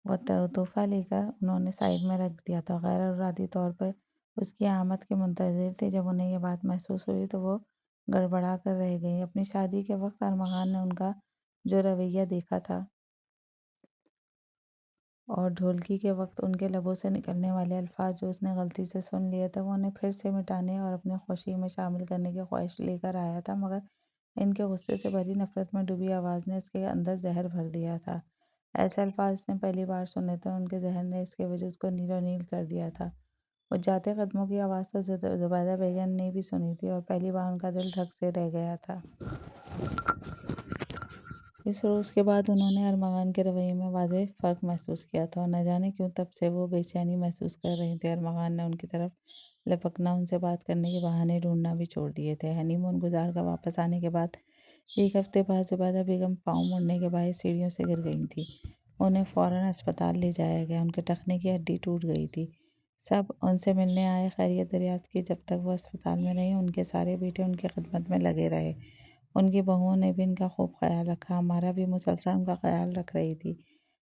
[SPEAKER 2] وہ تحفہ لے کر انہوں نے سائیڈ میں رکھ دیا تھا۔ غیر ارادی طور پر اس کی آمد کے منتظر تھے۔ جب انہیں یہ بات محسوس ہوئی تو وہ گڑبڑا کر رہ گئیں۔ اپنی شادی کے وقت ارمغان نے ان کا جو رویہ دیکھا تھا اور ڈھولکی کے وقت ان کے لبوں سے نکلنے والے الفاظ جو اس نے غلطی سے سن لیے تھے، وہ انہیں پھر سے مٹانے اور اپنی خوشی میں شامل کرنے کی خواہش لے کر آیا تھا، مگر ان کے غصے سے بھری نفرت میں ڈوبی آواز نے اس کے اندر زہر بھر دیا تھا۔ ایسے الفاظ اس نے پہلی بار سنے تھے، ان کے ذہن نے اس کے وجود کو نیلو نیل کر دیا تھا۔ وہ جاتے قدموں کی آواز تو زبیدہ بیگم نے بھی سنی تھی، اور پہلی بار ان کا دل دھک سے رہ گیا تھا۔ اس روز کے بعد انہوں نے ارمغان کے رویے میں واضح فرق محسوس کیا تھا، اور نہ جانے کیوں تب سے وہ بے چینی محسوس کر رہی تھی۔ ارمغان نے ان کی طرف لپکنا، ان سے بات کرنے کے بہانے ڈھونڈنا بھی چھوڑ دیے تھے۔ ہنی مون گزار کر واپس آنے کے بعد ایک ہفتے بعد زبیدہ بیگم پاؤں مڑنے کے باعث سیڑھیوں سے گر گئی تھیں۔ انہیں فوراً اسپتال لے جایا گیا۔ ان کے ٹخنے کی ہڈی ٹوٹ گئی تھی۔ سب ان سے ملنے آئے، خیریت دریافت کی۔ جب تک وہ اسپتال میں رہیں، ان کے سارے بیٹے ان کی خدمت میں لگے رہے۔ ان کی بہوؤں نے بھی ان کا خوب خیال رکھا۔ امارا بھی مسلسل ان کا خیال رکھ رہی تھی۔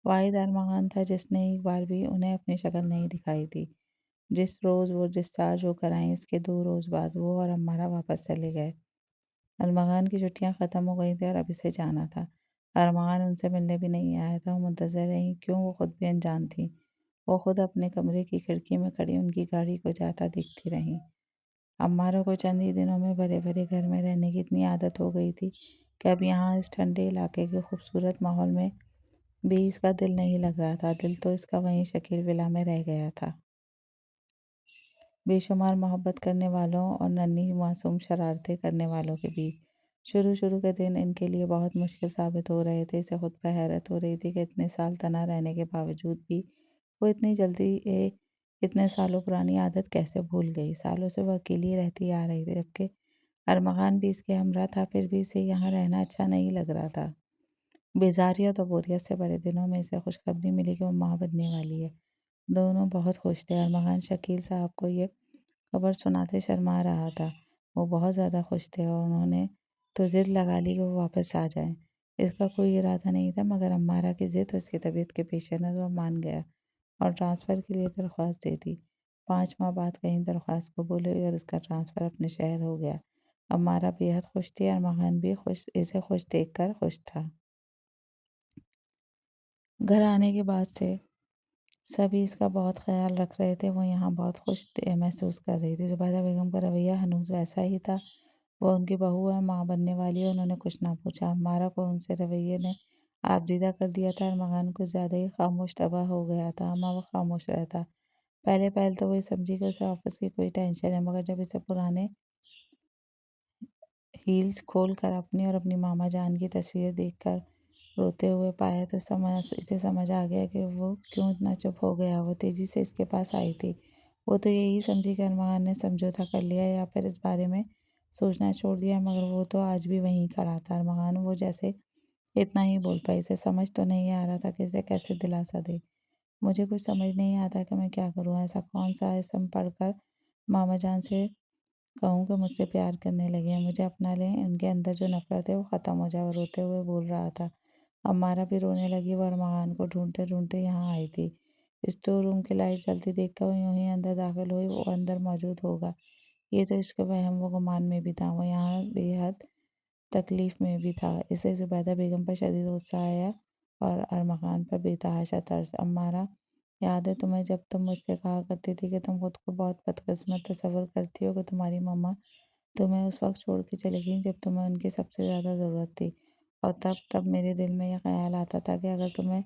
[SPEAKER 2] واحد ارمغان تھا جس نے ایک بار بھی انہیں اپنی شکل نہیں دکھائی تھی۔ جس روز وہ ڈسچارج ہو کر آئیں، اس کے 2 روز بعد وہ اور امارا واپس چلے گئے۔ ارمغان کی چھٹیاں ختم ہو گئی تھیں اور اب اسے جانا تھا۔ ارمغان ان سے ملنے بھی نہیں آیا تھا۔ وہ منتظر رہیں، کیوں وہ خود بھی انجان تھیں۔ وہ خود اپنے کمرے کی کھڑکی میں کھڑی ان کی گاڑی کو جاتا دیکھتی رہیں۔ امارا کو چند ہی دنوں میں بھرے بھرے گھر میں رہنے کی اتنی عادت ہو گئی تھی کہ اب یہاں اس ٹھنڈے علاقے کے خوبصورت ماحول میں بھی اس کا دل نہیں لگ رہا تھا۔ دل تو اس کا وہیں شکیل ولا میں رہ گیا تھا۔ بے شمار محبت کرنے والوں اور ننھی معصوم شرارتیں کرنے والوں کے بیچ شروع کے دن ان کے لیے بہت مشکل ثابت ہو رہے تھے۔ اسے خود پر حیرت ہو رہی تھی کہ اتنے سال تنہا رہنے کے باوجود بھی وہ اتنی جلدی اتنے سالوں پرانی عادت کیسے بھول گئی۔ سالوں سے وہ اکیلی رہتی آ رہی تھی، جبکہ ارمغان بھی اس کے ہمراہ تھا، پھر بھی اسے یہاں رہنا اچھا نہیں لگ رہا تھا۔ بیزاریت اور بوریت سے بھرے دنوں میں اسے خوشخبری ملی کہ وہ ماں بننے والی ہے۔ دونوں بہت خوش تھے۔ ارمغان شکیل صاحب کو یہ خبر سناتے شرما رہا تھا۔ وہ بہت زیادہ خوش تھے اور انہوں نے تو ضد لگا لی کہ وہ واپس آ جائیں۔ اس کا کوئی ارادہ نہیں تھا، مگر امارا کی ضد اور اس کی طبیعت کے پیش نظر وہ مان گیا اور ٹرانسفر کے لیے درخواست دے دی۔ 5 ماہ بعد کہیں درخواست قبول ہوئی اور اس کا ٹرانسفر اپنے شہر ہو گیا۔ امارا بے حد خوش تھی۔ ارمغان بھی اسے خوش دیکھ کر خوش تھا۔ گھر آنے کے بعد سے سبھی اس کا بہت خیال رکھ رہے تھے۔ وہ یہاں بہت خوش محسوس کر رہی تھی۔ زبیدہ بیگم کا رویہ ہنوز ویسا ہی تھا۔ وہ ان کی بہو ہے، ماں بننے والی ہے، انہوں نے کچھ نہ پوچھا۔ امارا کو ان سے رویے نے آبدیدہ کر دیا تھا۔ ارمغان کچھ زیادہ ہی خاموش طبع ہو گیا تھا۔ ہمہ وقت خاموش رہتا۔ پہل تو وہ سمجھی کہ اسے آفس کی کوئی ٹینشن ہے، مگر جب اسے پرانے ہیلز کھول کر اپنی اور اپنی ماما جان کی تصویریں دیکھ کر روتے ہوئے پایا تو اسے سمجھ آ گیا کہ وہ کیوں اتنا چپ ہو گیا۔ وہ تیزی سے اس کے پاس آئی تھی۔ وہ تو یہی سمجھی کہ ارمغان نے سمجھوتا کر لیا یا پھر اس بارے میں سوچنا چھوڑ دیا، مگر وہ تو آج بھی وہیں کھڑا تھا۔ ارمغان وہ جیسے اتنا ہی بول پائی۔ اسے سمجھ تو نہیں آ رہا تھا کہ اسے کیسے دلاسا دے۔ مجھے کچھ سمجھ نہیں آتا کہ میں کیا کروں۔ ایسا کون سا اسم پڑھ کر ماما جان سے کہوں کہ مجھ سے پیار کرنے لگے ہیں، مجھے اپنا لیں، ان کے اندر جو نفرت ہے وہ ختم ہو جائے۔ وہ روتے ہوئے بول رہا تھا۔ امارا بھی رونے لگی۔ وہ ارمغان کو ڈھونڈتے ڈھونڈتے یہاں آئی تھی۔ اسٹور روم کی لائٹ جلتی دیکھ کر وہ یوں ہی اندر داخل ہوئی۔ وہ اندر موجود ہوگا، یہ تو اس کے وہم و گمان میں بھی تھا۔ وہ یہاں بے حد تکلیف میں بھی تھا۔ اسے زبیدہ بیگم پر شدید غصہ آیا اور ارمغان پر بے تحاشا ترس۔ امارا، یاد ہے تمہیں جب تم مجھ سے کہا کرتی تھی کہ تم خود کو بہت بدقسمت تصور کرتی ہو کہ تمہاری ماما تمہیں اس وقت چھوڑ کے چلی گئیں جب تمہیں ان کی سب سے زیادہ ضرورت تھی، اور تب میرے دل میں یہ خیال آتا تھا کہ اگر تمہیں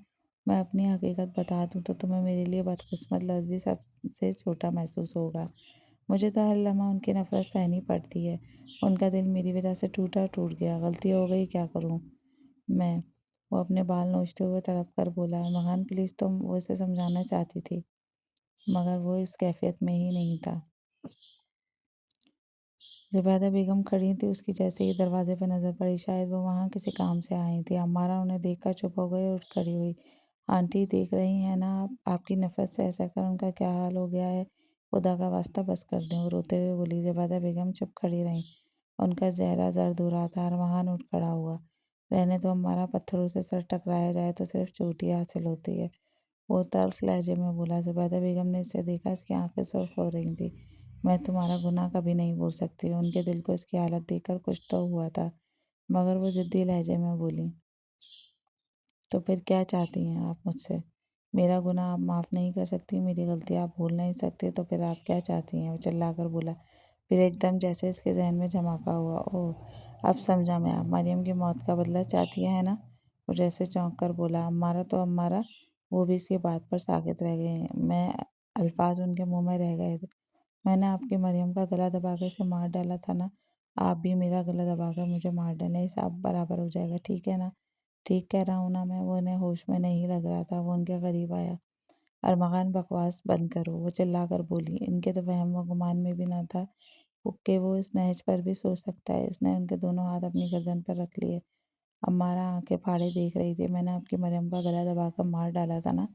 [SPEAKER 2] میں اپنی حقیقت بتا دوں تو تمہیں میرے لیے بدقسمت لفظ بھی سب سے چھوٹا محسوس ہوگا۔ مجھے تو ہر لمحہ ان کی نفرت سہنی پڑتی ہے۔ ان کا دل میری وجہ سے ٹوٹ گیا۔ غلطی ہو گئی، کیا کروں میں؟ وہ اپنے بال نوچتے ہوئے تڑپ کر بولا۔ ارمغان پلیز، وہ اسے سمجھانا چاہتی تھی، مگر وہ اس کیفیت میں ہی نہیں تھا۔ زبیدہ بیگم کھڑی تھیں۔ اس کی جیسے ہی دروازے پہ نظر پڑی، شاید وہ وہاں کسی کام سے آئی تھیں۔ امارا انہیں دیکھ کر چپ ہو گئی اور اٹھ کھڑی ہوئی۔ آنٹی، دیکھ رہی ہیں نا آپ کی نفرت سہ کر ان کا کیا حال ہو گیا ہے۔ خدا کا واسطہ بس کر دیں، وہ روتے ہوئے بولی۔ زبیدہ بیگم چپ کھڑی رہیں۔ ان کا چہرہ زرد ہو رہا تھا۔ ارمغان اٹھ کھڑا ہوا۔ رہنے دو امارا، پتھروں سے سر ٹکرایا جائے تو صرف چوٹ ہی حاصل ہوتی ہے، وہ تلخ لہجے میں بولا۔ زبیدہ بیگم نے اسے دیکھا۔ اس کی آنکھیں سرخ ہو رہی تھیں۔ میں تمہارا گناہ کبھی نہیں بھول سکتی۔ ان کے دل کو اس کی حالت دیکھ کر کچھ تو ہوا تھا، مگر وہ ضدی لہجے میں بولی۔ تو پھر کیا چاہتی ہیں آپ مجھ سے؟ میرا گناہ آپ معاف نہیں کر سکتی، میری غلطی آپ بھول نہیں سکتے، تو پھر آپ کیا چاہتی ہیں؟ وہ چلا کر بولا۔ پھر ایک دم جیسے اس کے ذہن میں دھماکہ ہوا۔ اوہ، اب سمجھا میں، آپ مریم کی موت کا بدلہ چاہتی ہیں نا؟ وہ جیسے چونک کر بولا، امارا تو امارا، وہ بھی اس کی بات پر ساکت رہ گئے۔ میں الفاظ ان کے منہ میں رہ گئے تھے۔ میں نے آپ کی مریم کا گلا دبا کر اسے مار ڈالا تھا نا، آپ بھی میرا گلا دبا کر مجھے مار ڈالیں، حساب برابر ہو جائے گا، ٹھیک ہے نا؟ ٹھیک کہہ رہا ہوں نا میں؟ وہ انہیں ہوش میں نہیں لگ رہا تھا۔ وہ ان کے قریب آیا۔ ارمغان، بکواس بند کرو، وہ چلا کر بولی۔ ان کے تو وہم و گمان میں بھی نہ تھا کہ وہ اس نہج پر بھی سوچ سکتا ہے۔ اس نے ان کے دونوں ہاتھ اپنی گردن پر رکھ لیے۔ امارا آنکھیں پھاڑے دیکھ رہی تھی۔ میں نے آپ کی مریم کا گلا دبا کر مار ڈالا تھا نا،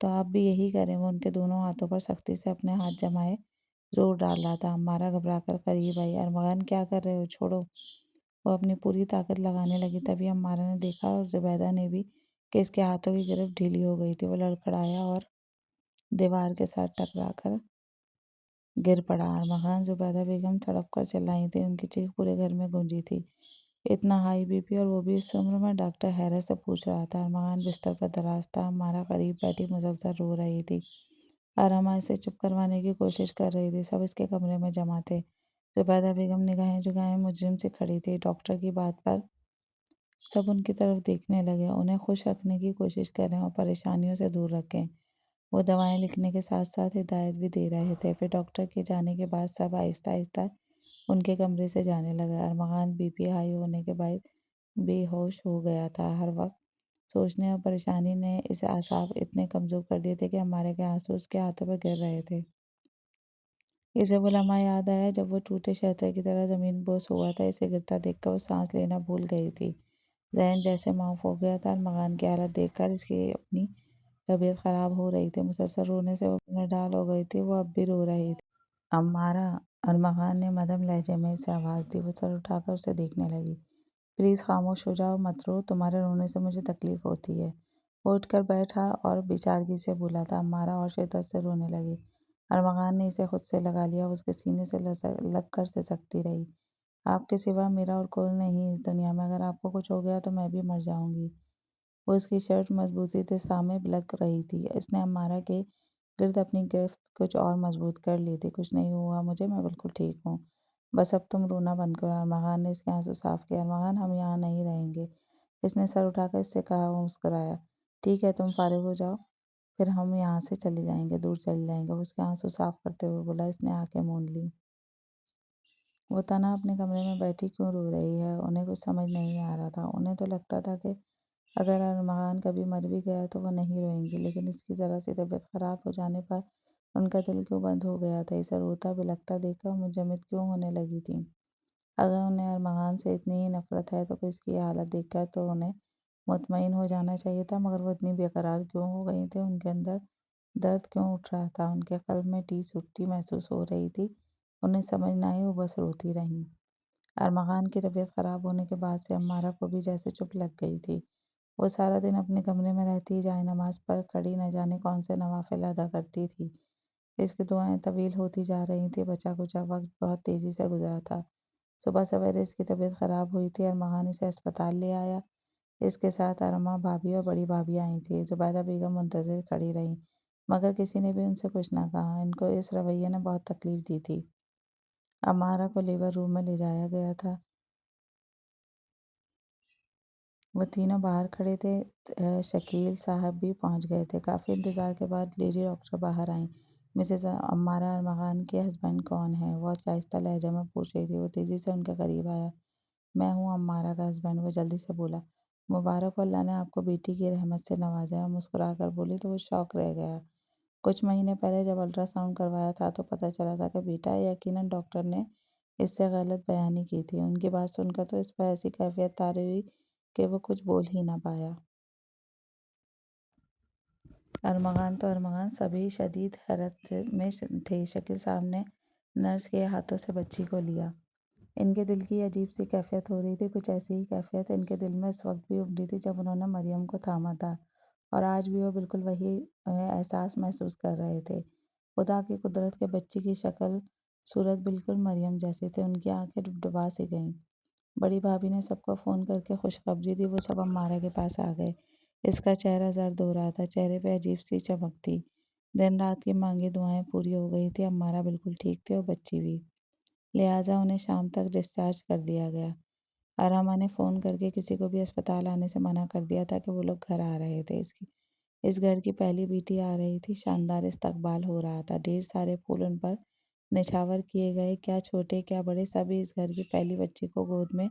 [SPEAKER 2] تو آپ بھی یہی کریں۔ وہ ان کے دونوں ہاتھوں پر سختی سے اپنے ہاتھ جمائے زور ڈال رہا تھا۔ امارا گھبرا کر قریب آئی۔ ارمغان، کیا کر رہے ہو؟ چھوڑو۔ وہ اپنی پوری طاقت لگانے لگی۔ تبھی امارا نے دیکھا، اور زبیدہ نے بھی، کہ اس کے ہاتھوں کی گرفت ڈھیلی ہو گئی تھی۔ وہ لڑکھڑایا اور دیوار کے ساتھ ٹکرا کر گر پڑا۔ ارمغان، زبیدہ بیگم تڑپ کر چلائی تھیں۔ ان کی چیخ پورے گھر میں گونجی تھی۔ اتنا ہائی بی پی، اور وہ بھی اس عمر میں؟ ڈاکٹر حیرت سے پوچھ رہا تھا۔ ارمغان بستر پر دراز تھا۔ امارا قریب بیٹھی مسلسل رو رہی تھی۔ ارما اسے چپ کروانے کی کوشش کر رہی تھی۔ سب اس کے کمرے میں جمع تھے۔ زبیدہ بیگم نگاہیں جھکائے مجرم سی کھڑی تھی۔ ڈاکٹر کی بات پر سب ان کی طرف دیکھنے لگے، انہیں خوش رکھنے کی کوشش کریں اور پریشانیوں سے دور رکھیں۔ وہ دوائیں لکھنے کے ساتھ ساتھ ہدایت بھی دے رہے تھے۔ پھر ڈاکٹر کے جانے کے بعد سب آہستہ آہستہ ان کے کمرے سے جانے لگے۔ ارمغان بی پی ہائی ہونے کے باعث بے ہوش ہو گیا تھا۔ ہر وقت سوچنے اور پریشانی نے اسے اعصاب اتنے کمزور کر دیے تھے کہ ہمارے کے آنسو اس کے ہاتھوں پہ گر رہے تھے۔ اسے وہ لمحہ یاد آیا جب وہ ٹوٹے شہتر کی طرح زمین بوس ہوا تھا۔ اسے گرتا دیکھ کر وہ سانس لینا بھول گئی تھی۔ ذہن جیسے معاف ہو گیا تھا۔ ارمغان کی حالت دیکھ کر اس کی اپنی طبیعت خراب ہو رہی تھی۔ مسلسل رونے سے وہ نڈال ہو گئی تھی۔ وہ اب بھی رو رہی تھی۔ امارا، ارمغان نے مدھم لہجے میں اسے آواز دی۔ وہ سر اٹھا کر اسے دیکھنے لگی۔ پلیز خاموش ہو جاؤ، مت رو، تمہارے رونے سے مجھے تکلیف ہوتی ہے۔ وہ اٹھ کر بیٹھا اور بیچارگی سے بولا تھا۔ امارا اور شدت سے رونے لگی۔ ارمغان نے اسے خود سے لگا لیا۔ وہ اس کے سینے سے لگ کر سسکتی رہی۔ آپ کے سوا میرا اور کوئی نہیں اس دنیا میں۔ اگر آپ کو کچھ ہو گیا تو میں بھی مر جاؤں گی۔ وہ اس کی شرٹ مضبوطی سے سامے لگ رہی تھی۔ اس نے امارا کے گرد اپنی گرفت کچھ اور مضبوط کر لی تھی۔ کچھ نہیں ہوا مجھے، میں بالکل ٹھیک ہوں۔ بس اب تم رونا بند کرو۔ ارمغان نے اس کے آنسو صاف کیے۔ ارمغان، ہم یہاں نہیں رہیں گے۔ اس نے سر اٹھا کر اس سے کہا۔ وہ مسکرایا۔ ٹھیک ہے، تم فارغ ہو جاؤ، پھر ہم یہاں سے چلے جائیں گے، دور چلے جائیں گے۔ وہ اس کے آنسو صاف کرتے ہوئے بولا۔ اس نے آنکھیں موند لیں۔ وہ تنہا اپنے کمرے میں بیٹھی کیوں رو رہی ہے؟ انہیں کچھ سمجھ نہیں آ رہا تھا۔ انہیں تو لگتا تھا کہ اگر ارمغان کبھی مر بھی گیا تو وہ نہیں روئیں گی، لیکن اس کی ذرا سی طبیعت خراب ہو جانے پر ان کا دل کیوں بند ہو گیا تھا؟ اسے روتا بلکتا دیکھ کر منجمد کیوں ہونے لگی تھیں؟ اگر انہیں ارمغان سے اتنی ہی نفرت ہے تو پھر اس کی یہ حالت دیکھ کر تو انہیں مطمئن ہو جانا چاہیے تھا، مگر وہ اتنی بے قرار کیوں ہو گئی تھیں؟ ان کے اندر درد کیوں اٹھ رہا تھا؟ ان کے قلب میں ٹیس اٹھتی محسوس ہو رہی تھی۔ انہیں سمجھ نہ آئی، وہ بس روتی رہیں۔ ارمغان کی طبیعت خراب ہونے کے بعد سے امارا کو بھی جیسے چپ لگ گئی تھی۔ وہ سارا دن اپنے کمرے میں رہتی، جائے نماز پر کھڑی نہ جانے کون سے نوافل ادا کرتی تھی۔ اس کی دعائیں طویل ہوتی جا رہی تھیں۔ بچا کچا وقت بہت تیزی سے گزرا تھا۔ صبح سویرے اس کی طبیعت خراب ہوئی تھی۔ ارمغان اسے اسپتال لے آیا۔ اس کے ساتھ ارما بھابھی اور بڑی بھابھی آئی تھیں۔ زبیدہ بیگم منتظر کھڑی رہیں، مگر کسی نے بھی ان سے کچھ نہ کہا۔ ان کو اس رویے نے بہت تکلیف دی تھی۔ امارا کو لیبر روم میں لے جایا گیا تھا۔ وہ تینوں باہر کھڑے تھے۔ شکیل صاحب بھی پہنچ گئے تھے۔ کافی انتظار کے بعد لیڈی ڈاکٹر باہر آئیں۔ مسز امارا، ارمغان کے ہسبینڈ کون ہیں؟ وہ آہستہ لہجے میں پوچھ رہی تھی۔ وہ تیزی سے ان کے قریب آیا۔ میں ہوں امارا کا ہسبینڈ، وہ جلدی سے بولا۔ مبارک ہو، اللہ نے آپ کو بیٹی کی رحمت سے نوازا ہے۔ وہ مسکرا کر بولی تو وہ شاک رہ گیا۔ کچھ مہینے پہلے جب الٹرا ساؤنڈ کروایا تھا تو پتہ چلا تھا کہ بیٹا ہے۔ یقیناً ڈاکٹر نے اس سے غلط بیانی کی تھی۔ ان کی بات سن کر تو اس پر ایسی کیفیت طاری ہوئی کہ وہ کچھ بول ہی نہ پایا۔ ارمغان تو ارمغان، سبھی شدید حیرت میں تھے۔ شکیل صاحب نے نرس کے ہاتھوں سے بچی کو لیا۔ ان کے دل کی عجیب سی کیفیت ہو رہی تھی۔ کچھ ایسی ہی کیفیت ان کے دل میں اس وقت بھی ابھری تھی جب انہوں نے مریم کو تھاما تھا، اور آج بھی وہ بالکل وہی احساس محسوس کر رہے تھے۔ خدا کی قدرت کہ بچی کی شکل صورت بالکل مریم جیسی تھی۔ ان کی آنکھیں ڈبڈبا سی گئیں۔ بڑی بھابھی نے سب کو فون کر کے خوشخبری دی۔ وہ سب امارا کے پاس آ گئے۔ اس کا چہرہ زرد ہو رہا تھا، چہرے پہ عجیب سی چمک تھی۔ دن رات کی مانگی دعائیں پوری ہو گئی تھیں۔ امارا بالکل ٹھیک تھے اور بچی بھی، لہٰذا انہیں شام تک ڈسچارج کر دیا گیا۔ ارحمہ نے فون کر کے کسی کو بھی اسپتال آنے سے منع کر دیا تھا کہ وہ لوگ گھر آ رہے تھے۔ اس گھر کی پہلی بیٹی آ رہی تھی، شاندار استقبال ہو رہا تھا، ڈھیر سارے پھول ان پر نچھاور کیے گئے، کیا چھوٹے کیا بڑے، سبھی اس گھر کی پہلی بچی کو گود میں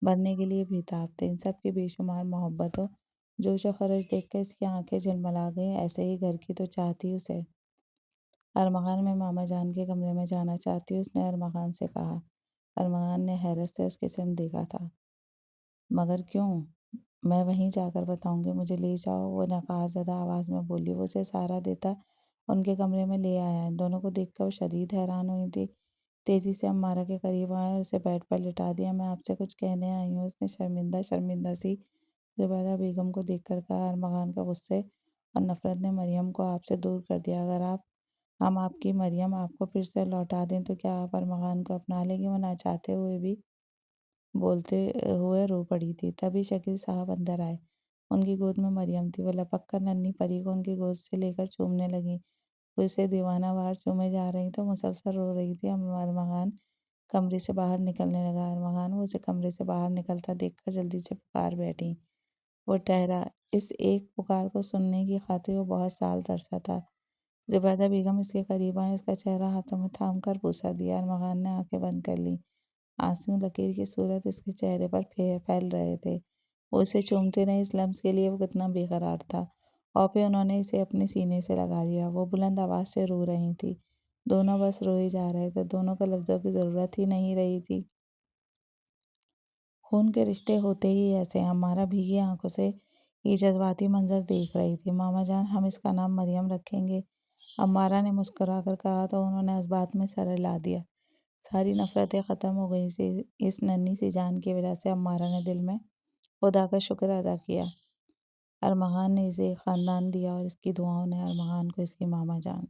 [SPEAKER 2] بھرنے کے لیے بےتاب تھے۔ ان سب کی بے شمار محبت و جوش و خروش دیکھ کر اس کی آنکھیں جھلملا گئیں، ایسے ہی گھر کی تو چاہ تھی اسے۔ ارمغان میں ماما جان کے کمرے میں جانا چاہتی ہوں، اس نے ارمغان سے کہا۔ ارمغان نے حیرت سے اس کی سمت دیکھا تھا۔ مگر کیوں؟ میں وہیں جا کر بتاؤں گی، مجھے لے جاؤ، وہ نقار زدہ آواز میں بولی۔ وہ اسے سہارا دیتا ان کے کمرے میں لے آیا۔ ان دونوں کو دیکھ کر وہ شدید حیران ہوئی تھی۔ تیزی سے امارہ کے قریب آئے اور اسے بیڈ پر لٹا دیا۔ میں آپ سے کچھ کہنے آئی ہوں، اس نے شرمندہ سی زبیدہ بیگم کو دیکھ کر کہا۔ ارمغان کا غصے اور نفرت نے مریم کو آپ سے دور کر دیا۔ اگر ہم آپ کی مریم آپ کو پھر سے لوٹا دیں تو کیا آپ ارمغان کو اپنا لیں گی؟ وہ نہ چاہتے ہوئے بھی بولتے ہوئے رو پڑی تھی۔ تبھی شکیل صاحب اندر آئے۔ ان کی گود میں مریم تھی۔ وہ لپک کر ننھی پری کو ان کی گود سے لے کر چومنے لگیں۔ وہ اسے دیوانہ وار چومے جا رہی تھیں، مسلسل رو رہی تھی۔ ارمغان کمرے سے باہر نکلنے لگا۔ ارمغان وہ اسے کمرے سے باہر نکلتا دیکھ کر جلدی سے پکار بیٹھی۔ وہ ٹھہرا۔ اس ایک پکار کو سننے کی خاطر وہ بہت سال ترسا تھا۔ زبیدہ بیگم اس کے قریب آئیں، اس کا چہرہ ہاتھوں میں تھام کر بوسہ دیا۔ ارمغان نے آنکھیں بند کر لیں۔ آنسو لکیر کی صورت اس کے چہرے پر پھیل رہے تھے۔ وہ اسے چومتے رہے، اس لمس کے لیے وہ کتنا بے قرار تھا۔ اور پھر انہوں نے اسے اپنے سینے سے لگا لیا۔ وہ بلند آواز سے رو رہی تھی۔ دونوں بس روئے جا رہے تھے، دونوں کو لفظوں کی ضرورت ہی نہیں رہی تھی۔ خون کے رشتے ہوتے ہی ایسے ہیں۔ امارہ بھیگی آنکھوں سے یہ جذباتی منظر دیکھ رہی تھی۔ ماما جان، ہم اس کا نام مریم رکھیں گے، امارہ نے مسکرا کر کہا تو انہوں نے اس بات میں سر ہلا دیا۔ ساری نفرتیں ختم ہو گئیں اس ننھی سی جان کی وجہ سے۔ امارہ نے دل میں خدا کا شکر ادا کیا۔ ارمغان نے اسے ایک خاندان دیا اور اس کی دعاؤں نے ارمغان کو اس کی ماما جان